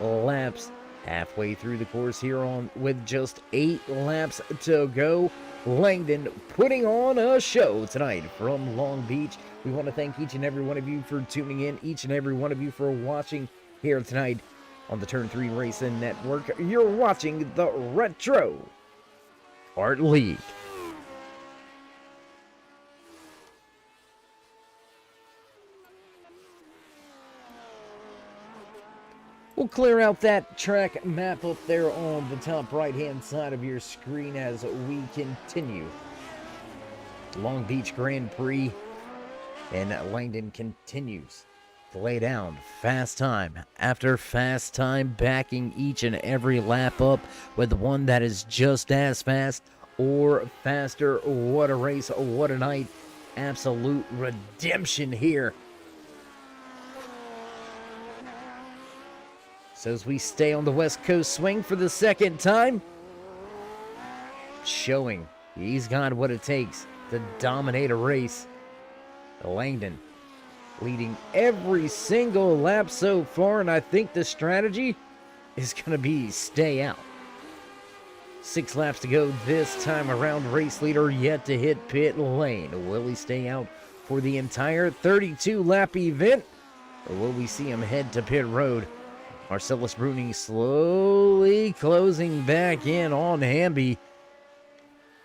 laps. Halfway through the course here on with just 8 laps to go. Langdon putting on a show tonight from Long Beach. We want to thank each and every one of you for tuning in, each and every one of you for watching here tonight on the Turn 3 Racing Network. You're watching the Retro Art League. We'll clear out that track map up there on the top right-hand side of your screen as we continue. Long Beach Grand Prix, and Langdon continues to lay down fast time after fast time, backing each and every lap up with one that is just as fast or faster. What a race, what a night. Absolute redemption here. So as we stay on the West Coast swing for the second time, showing he's got what it takes to dominate a race. Langdon leading every single lap so far, and I think the strategy is going to be stay out. 6 laps to go this time around. Race leader yet to hit pit lane. Will he stay out for the entire 32-lap event, or will we see him head to pit road? Marcellus Bruni slowly closing back in on Hamby.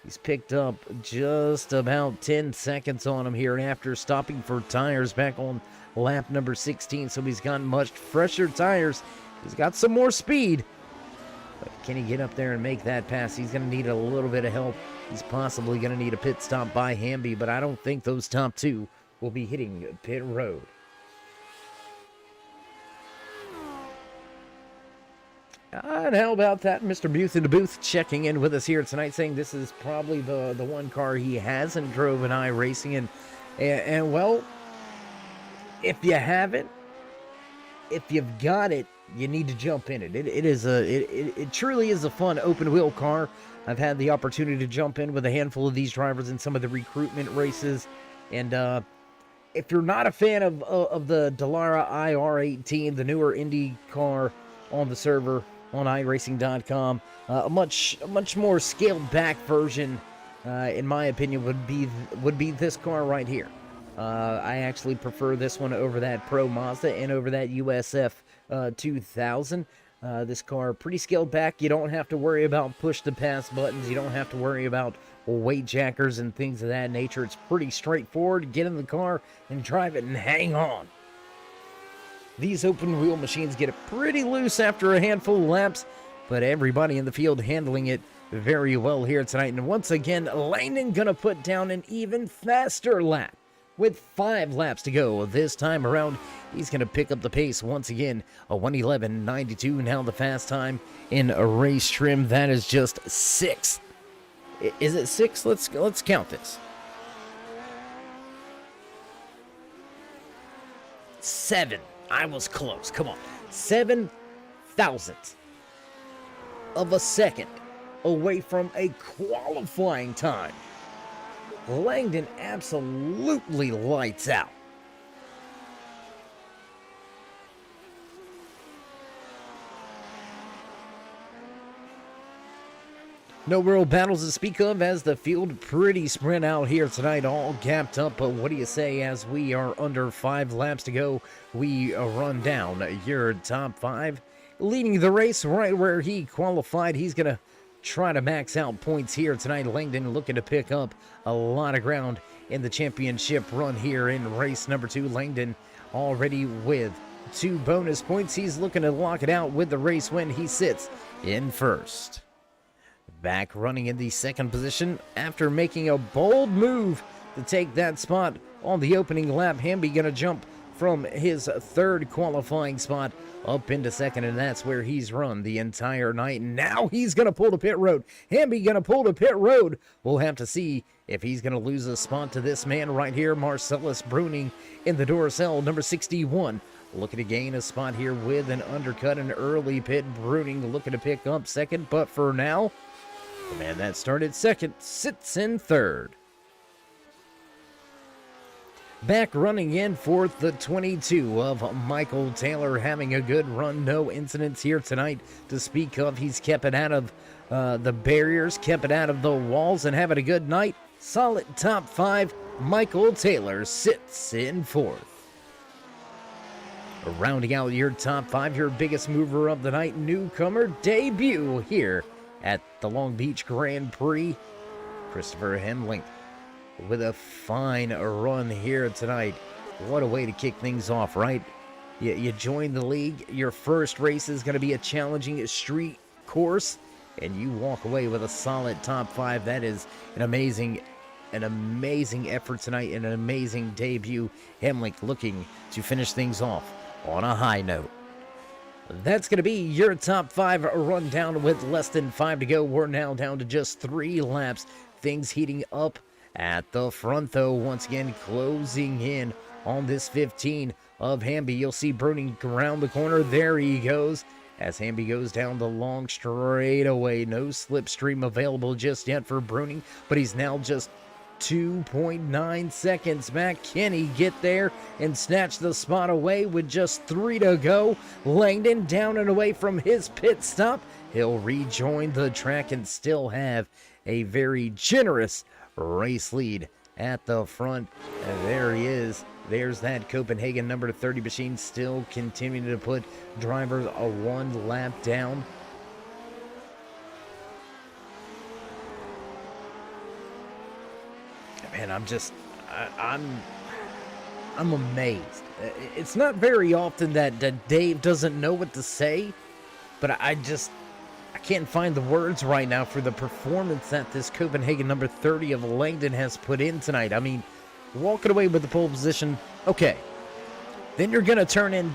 He's picked up just about 10 seconds on him here after stopping for tires back on lap number 16. So he's got much fresher tires. He's got some more speed. But can he get up there and make that pass? He's going to need a little bit of help. He's possibly going to need a pit stop by Hamby, but I don't think those top 2 will be hitting pit road. And how about that? Mr. Booth in the booth checking in with us here tonight, saying this is probably the one car he hasn't drove an iRacing. And well, if you haven't, if you've got it, you need to jump in it. It truly is a fun open wheel car. I've had the opportunity to jump in with a handful of these drivers in some of the recruitment races, and if you're not a fan of the Dallara IR18, the newer Indy car on the server on iRacing.com, a much more scaled back version, in my opinion, would be this car right here. I actually prefer this one over that Pro Mazda and over that USF 2000. This car pretty scaled back. You don't have to worry about push to pass buttons. You don't have to worry about weight jackers and things of that nature. It's pretty straightforward. Get in the car and drive it and hang on. These open wheel machines get it pretty loose after a handful of laps, but everybody in the field handling it very well here tonight. And once again, Langdon gonna put down an even faster lap. With 5 laps to go this time around, he's going to pick up the pace once again. A 1:11.92 now the fast time in a race trim. That is just 6. Is it 6? Let's count this. 7. I was close. Come on. 7 thousandths of a second away from a qualifying time. Langdon absolutely lights out. No real battles to speak of as the field pretty spread out here tonight, all gapped up. But what do you say as we are under 5 laps to go? We run down your top 5. Leading the race right where he qualified. He's going to try to max out points here tonight. Langdon looking to pick up a lot of ground in the championship run here in race number 2. Langdon already with 2 bonus points. He's looking to lock it out with the race win. He sits in first. Back running in the second position after making a bold move to take that spot on the opening lap. Hamby gonna jump from his 3rd qualifying spot up into 2nd, and that's where he's run the entire night. Now he's going to pull to pit road. Hamby going to pull to pit road. We'll have to see if he's going to lose a spot to this man right here, Marcellus Bruning in the Duracell, number 61. Looking to gain a spot here with an undercut, an early pit. Bruning looking to pick up 2nd, but for now, the man that started 2nd sits in 3rd. Back running in fourth, the 22 of Michael Taylor, having a good run. No incidents here tonight to speak of. He's kept it out of the barriers, kept it out of the walls, and having a good night. Solid top 5. Michael Taylor sits in 4th. Rounding out your top 5, your biggest mover of the night, newcomer debut here at the Long Beach Grand Prix, Christopher Hemling, with a fine run here tonight. What a way to kick things off, right? You join the league, your first race is going to be a challenging street course, and you walk away with a solid top 5. That is an amazing effort tonight, and an amazing debut. Hemling looking to finish things off on a high note. That's going to be your top 5 rundown with less than 5 to go. We're now down to just 3 laps. Things heating up at the front, though, once again closing in on this 15 of Hamby. You'll see Bruning around the corner. There he goes as Hamby goes down the long straightaway. No slipstream available just yet for Bruning, but he's now just 2.9 seconds back. Can he get there and snatch the spot away with just 3 to go? Langdon down and away from his pit stop. He'll rejoin the track and still have a very generous race lead at the front. And there he is. There's that Copenhagen number 30 machine still continuing to put drivers a 1 lap down. Man, I'm amazed. It's not very often that Dave doesn't know what to say, but I can't find the words right now for the performance that this Copenhagen number 30 of Langdon has put in tonight. I mean, walking away with the pole position, okay. Then you're going to turn in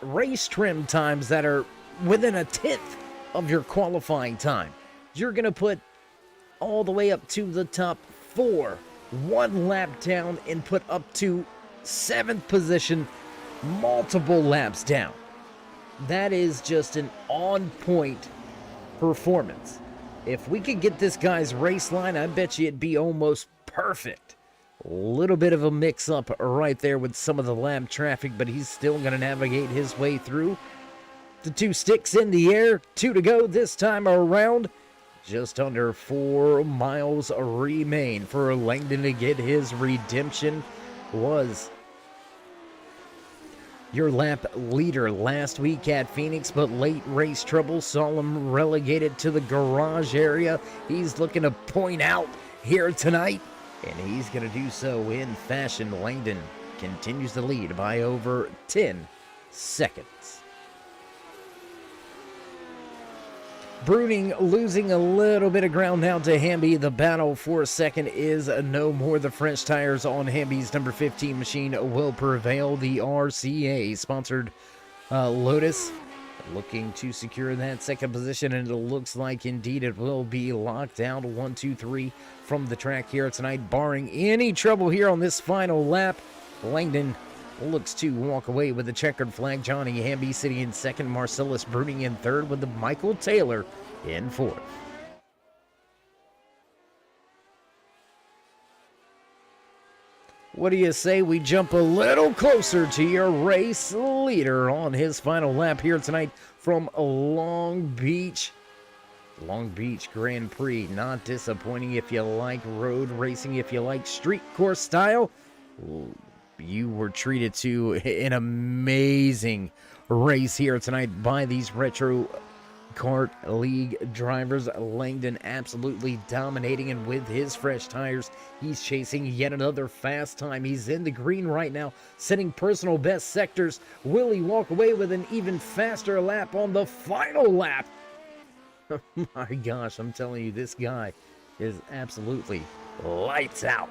race trim times that are within a 10th of your qualifying time. You're going to put all the way up to the top 4. 1 lap down and put up to 7th position, multiple laps down. That is just an on-point performance. If we could get this guy's race line, I bet you it'd be almost perfect. Little bit of a mix-up right there with some of the lap traffic, but he's still going to navigate his way through. The 2 sticks in the air, 2 to go this time around. Just under 4 miles remain for Langdon to get his redemption. Was your lap leader last week at Phoenix, but late race trouble saw him relegated to the garage area. He's looking to point out here tonight, and he's going to do so in fashion. Langdon continues to lead by over 10 seconds. Bruning losing a little bit of ground now to Hamby. The battle for second is no more. The fresh tires on Hamby's number 15 machine will prevail. The RCA sponsored Lotus looking to secure that second position, and it looks like indeed it will be locked down 1, 2, 3 from the track here tonight, barring any trouble here on this final lap. Langdon looks to walk away with the checkered flag. Johnny Hamby sitting in second, Marcellus Bruning in third, with the Michael Taylor in fourth. What do you say we jump a little closer to your race leader on his final lap here tonight from Long Beach? Long Beach Grand Prix, not disappointing if you like road racing, if you like street course style. You were treated to an amazing race here tonight by these Retro Kart League drivers. Langdon absolutely dominating, and with his fresh tires, he's chasing yet another fast time. He's in the green right now, setting personal best sectors. Will he walk away with an even faster lap on the final lap? My gosh, I'm telling you, this guy is absolutely lights out.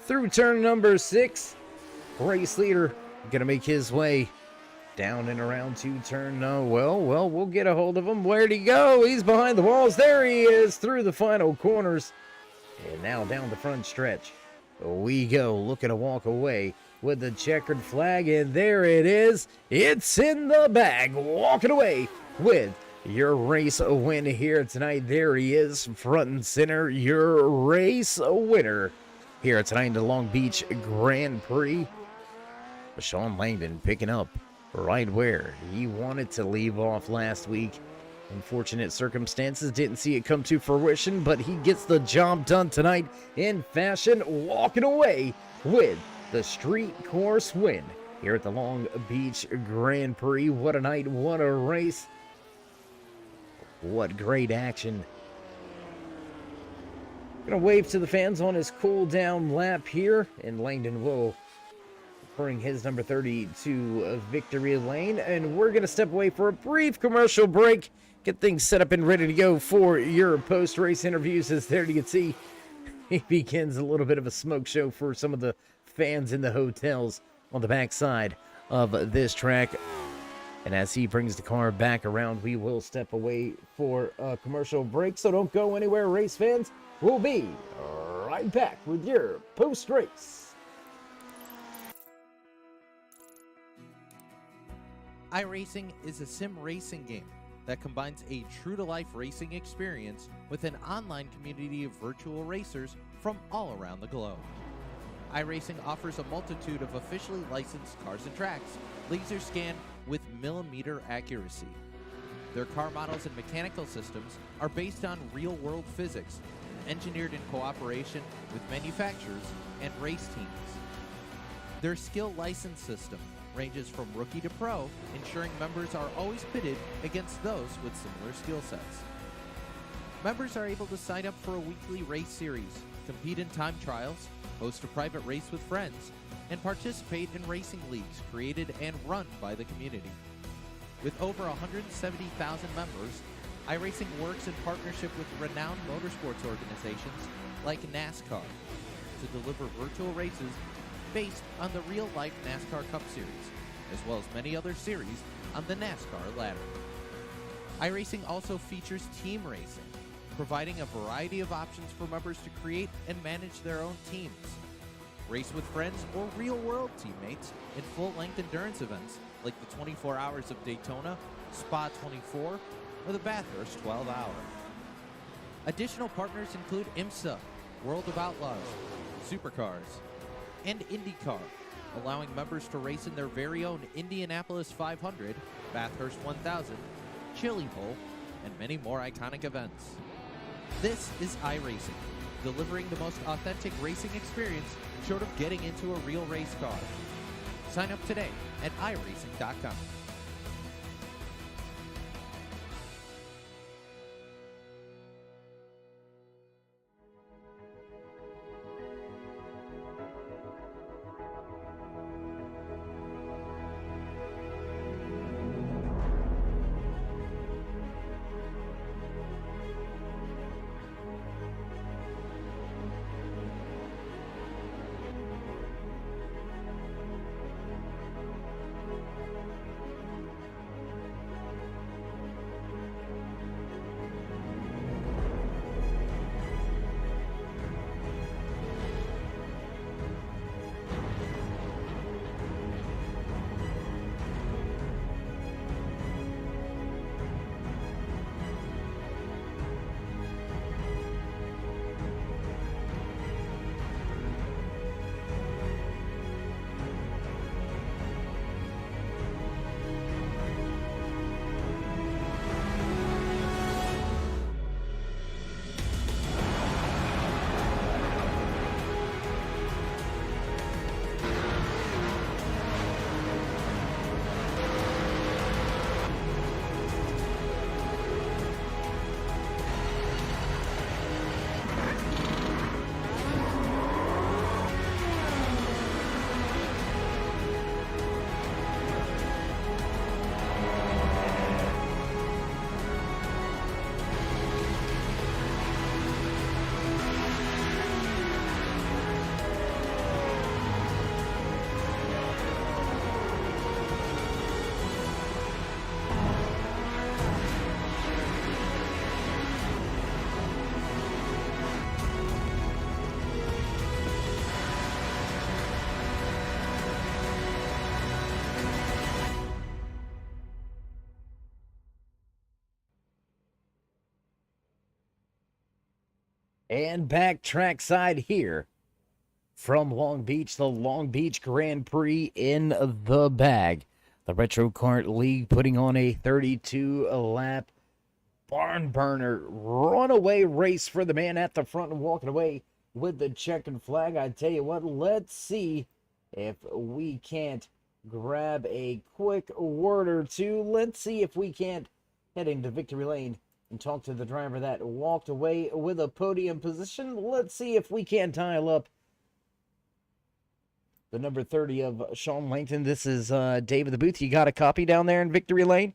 Through turn number 6, race leader gonna make his way down and around to turn. Well, we'll get a hold of him. Where'd he go? He's behind the walls. There he is through the final corners, and now down the front stretch we go, looking to walk away with the checkered flag, and there it is. It's in the bag, walking away with your race win here tonight. There he is, front and center, your race winner here tonight in the Long Beach Grand Prix. Sean Langdon picking up right where he wanted to leave off last week. Unfortunate circumstances, didn't see it come to fruition, but he gets the job done tonight in fashion, walking away with the street course win here at the Long Beach Grand Prix. What a night, what a race, what great action. Gonna wave to the fans on his cool down lap here, and Langdon will bring his number 30 to victory lane, and we're gonna step away for a brief commercial break, get things set up and ready to go for your post-race interviews. As there you can see, he begins a little bit of a smoke show for some of the fans in the hotels on the backside of this track. And as he brings the car back around, we will step away for a commercial break, so don't go anywhere, race fans. We'll be right back with your post-race. iRacing is a sim racing game that combines a true-to-life racing experience with an online community of virtual racers from all around the globe. iRacing offers a multitude of officially licensed cars and tracks, laser scanned with millimeter accuracy. Their car models and mechanical systems are based on real-world physics, engineered in cooperation with manufacturers and race teams. Their skill license system ranges from rookie to pro, ensuring members are always pitted against those with similar skill sets. Members are able to sign up for a weekly race series, compete in time trials, host a private race with friends, and participate in racing leagues created and run by the community. With over 170,000 members, iRacing works in partnership with renowned motorsports organizations like NASCAR to deliver virtual races based on the real-life NASCAR Cup Series, as well as many other series on the NASCAR ladder. iRacing also features team racing, providing a variety of options for members to create and manage their own teams. Race with friends or real-world teammates in full-length endurance events like the 24 Hours of Daytona, Spa 24, or the Bathurst 12 Hour. Additional partners include IMSA, World of Outlaws, Supercars, and IndyCar, allowing members to race in their very own Indianapolis 500, Bathurst 1000, Chili Bowl, and many more iconic events. This is iRacing, delivering the most authentic racing experience short of getting into a real race car. Sign up today at iRacing.com. And back trackside here from Long Beach, the Long Beach Grand Prix in the bag. The Retro Kart League putting on a 32-lap barn burner runaway race for the man at the front and walking away with the checkered flag. I tell you what, let's see if we can't grab a quick word or two. Let's see if we can't head into victory lane and talk to the driver that walked away with a podium position. Let's see if we can dial up the number 30 of Sean Langton. This is Dave of the booth. You got a copy down there in victory lane?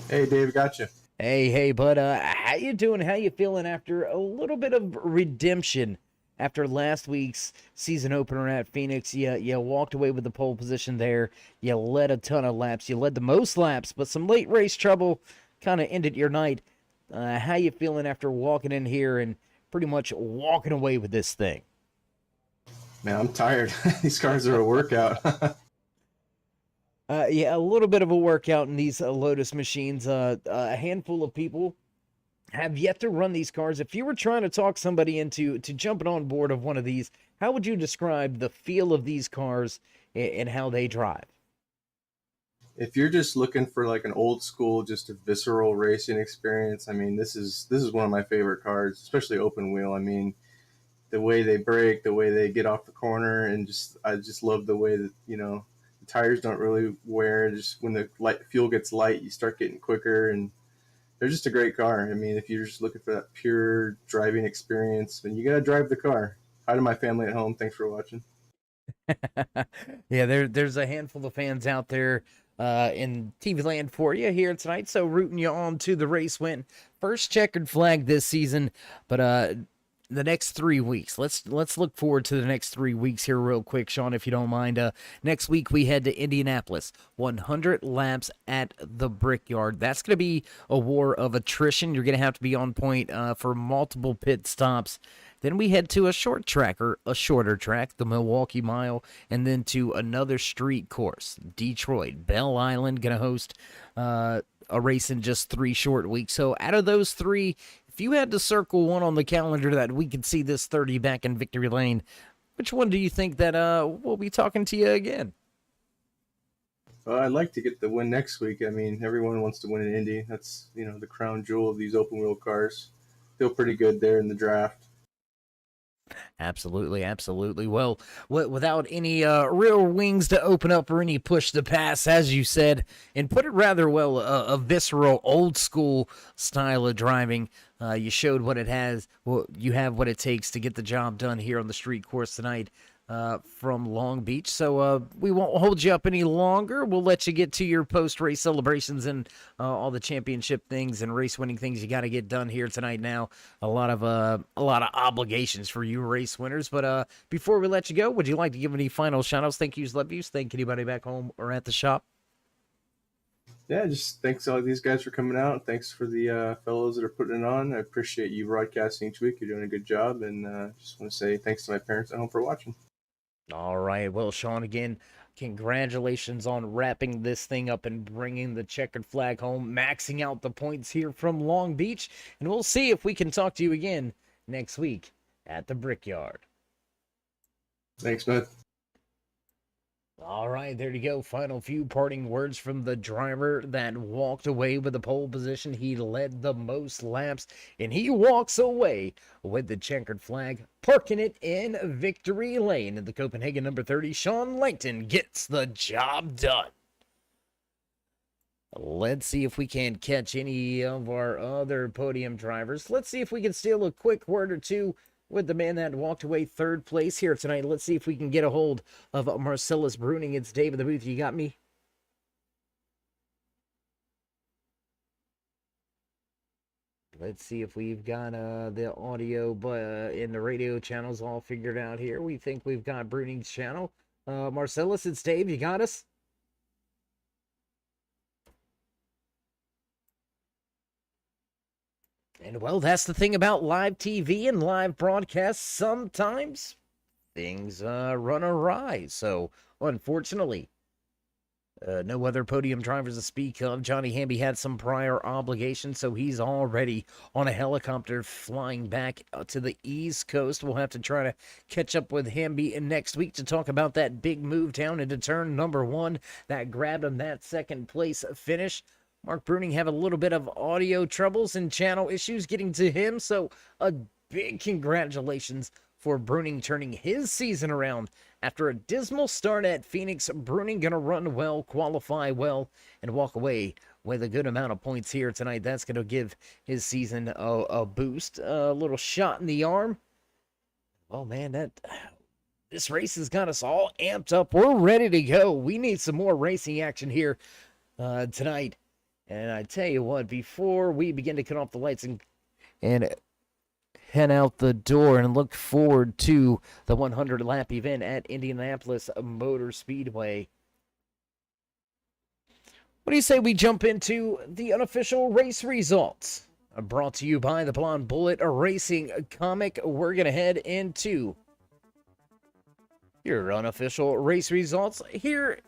Hey, Dave, gotcha. Hey, bud. How you doing? How you feeling after a little bit of redemption after last week's season opener at Phoenix? You walked away with the pole position there. You led a ton of laps. You led the most laps, but some late race trouble kind of ended your night. How you feeling after walking in here and pretty much walking away with this thing? Man, I'm tired. These cars are a workout. Yeah, a little bit of a workout in these Lotus machines. A handful of people have yet to run these cars. If you were trying to talk somebody into jumping on board of one of these, how would you describe the feel of these cars and how they drive? If you're just looking for like an old school, just a visceral racing experience, I mean, this is one of my favorite cars, especially open wheel. I mean, the way they brake, the way they get off the corner, and I just love the way that, you know, the tires don't really wear. Just when the fuel gets light, you start getting quicker, and they're just a great car. I mean, if you're just looking for that pure driving experience, then you got to drive the car. Hi to my family at home. Thanks for watching. Yeah, there's a handful of fans out there in TV land for you here tonight, so rooting you on to the race win. First checkered flag this season, but the next 3 weeks. Let's look forward to the next 3 weeks here real quick, Sean, if you don't mind. Next week we head to Indianapolis, 100 laps at the Brickyard. That's going to be a war of attrition. You're going to have to be on point for multiple pit stops Then we head to a short track, or a shorter track, the Milwaukee Mile, and then to another street course, Detroit. Belle Island going to host a race in just 3 short weeks. So out of those 3, if you had to circle one on the calendar that we could see this 30 back in Victory Lane, which one do you think that we'll be talking to you again? I'd like to get the win next week. I mean, everyone wants to win an Indy. That's, the crown jewel of these open wheel cars. Feel pretty good there in the draft. Absolutely, absolutely. Well, without any real wings to open up or any push to pass, as you said, and put it rather well, a visceral, old school style of driving. You showed what it has. Well, you have what it takes to get the job done here on the street course tonight from Long Beach. So we won't hold you up any longer. We'll let you get to your post-race celebrations and all the championship things and race-winning things you got to get done here tonight. Now, a lot of obligations for you race winners. But before we let you go, would you like to give any final shout-outs, thank yous, love yous, thank anybody back home or at the shop? Yeah, just thanks to all these guys for coming out. Thanks for the fellows that are putting it on. I appreciate you broadcasting each week. You're doing a good job, and just want to say thanks to my parents at home for watching. All right. Well, Sean, again, congratulations on wrapping this thing up and bringing the checkered flag home, maxing out the points here from Long Beach. And we'll see if we can talk to you again next week at the Brickyard. Thanks, man. All right, there you go. Final few parting words from the driver that walked away with the pole position. He led the most laps, and he walks away with the checkered flag, parking it in Victory Lane. In the Copenhagen number 30, Sean Langton gets the job done. Let's see if we can catch any of our other podium drivers. Let's see if we can steal a quick word or two with the man that walked away 3rd place here tonight. Let's see if we can get a hold of Marcellus Bruning. It's Dave in the booth. You got me? Let's see if we've got the audio in the radio channels all figured out here. We think we've got Bruning's channel. Marcellus, it's Dave. You got us? And, well, that's the thing about live TV and live broadcasts. Sometimes things run awry. So, unfortunately, no other podium drivers to speak of. Johnny Hamby had some prior obligations, so he's already on a helicopter flying back to the East Coast. We'll have to try to catch up with Hamby next week to talk about that big move down into turn number 1 that grabbed him that 2nd place finish. Mark Bruning have a little bit of audio troubles and channel issues getting to him, so a big congratulations for Bruning turning his season around. After a dismal start at Phoenix, Bruning going to run well, qualify well, and walk away with a good amount of points here tonight. That's going to give his season a boost, a little shot in the arm. Oh, man, this race has got us all amped up. We're ready to go. We need some more racing action here tonight. And I tell you what, before we begin to cut off the lights and head out the door and look forward to the 100-lap event at Indianapolis Motor Speedway, what do you say we jump into the unofficial race results? Brought to you by the Blonde Bullet Racing Comic. We're going to head into your unofficial race results here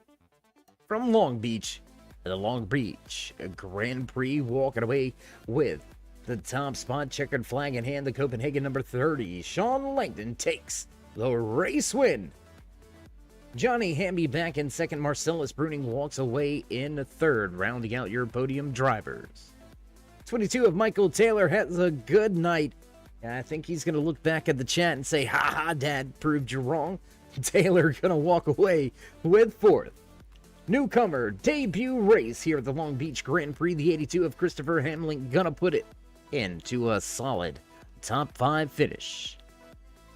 from Long Beach. The Long Beach Grand Prix, walking away with the top spot, checkered flag in hand, the Copenhagen number 30. Sean Langton takes the race win. Johnny Hamby back in 2nd. Marcellus Bruning walks away in 3rd, rounding out your podium drivers. 22 of Michael Taylor has a good night. I think he's going to look back at the chat and say, "Ha ha, Dad, proved you wrong." Taylor going to walk away with 4th. Newcomer debut race here at the Long Beach Grand Prix. The 82 of Christopher Hamlin gonna put it into a solid top 5 finish.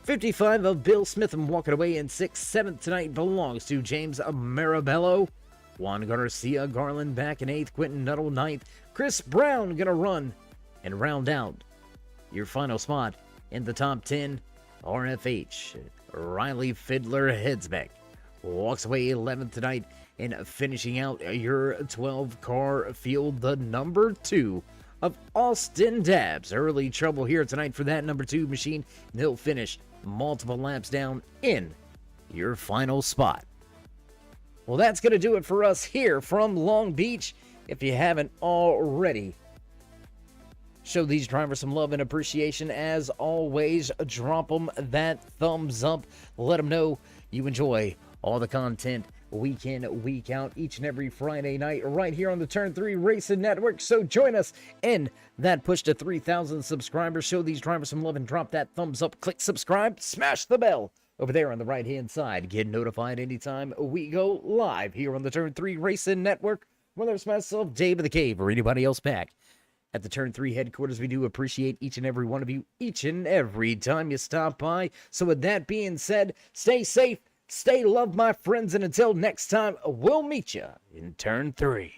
55 of Bill Smitham walking away in 6th. 7th tonight belongs to James Marabello. Juan Garcia Garland back in 8th. Quentin Nuttall 9th. Chris Brown gonna run and round out your final spot in the top 10. RFH Riley Fiddler heads back, walks away 11th tonight. And finishing out your 12-car field, the number 2 of Austin Dabbs. Early trouble here tonight for that number 2 machine, and he'll finish multiple laps down in your final spot. Well, that's going to do it for us here from Long Beach. If you haven't already, show these drivers some love and appreciation. As always, drop them that thumbs up. Let them know you enjoy all the content week in, week out, each and every Friday night right here on the Turn 3 Racing Network. So join us in that push to 3,000 subscribers. Show these drivers some love and drop that thumbs up. Click subscribe, smash the bell over there on the right-hand side. Get notified anytime we go live here on the Turn 3 Racing Network. Whether it's myself, Dave of the Cave, or anybody else back at the Turn 3 headquarters, we do appreciate each and every one of you, each and every time you stop by. So with that being said, stay safe, stay loved, my friends, and until next time, we'll meet you in Turn 3.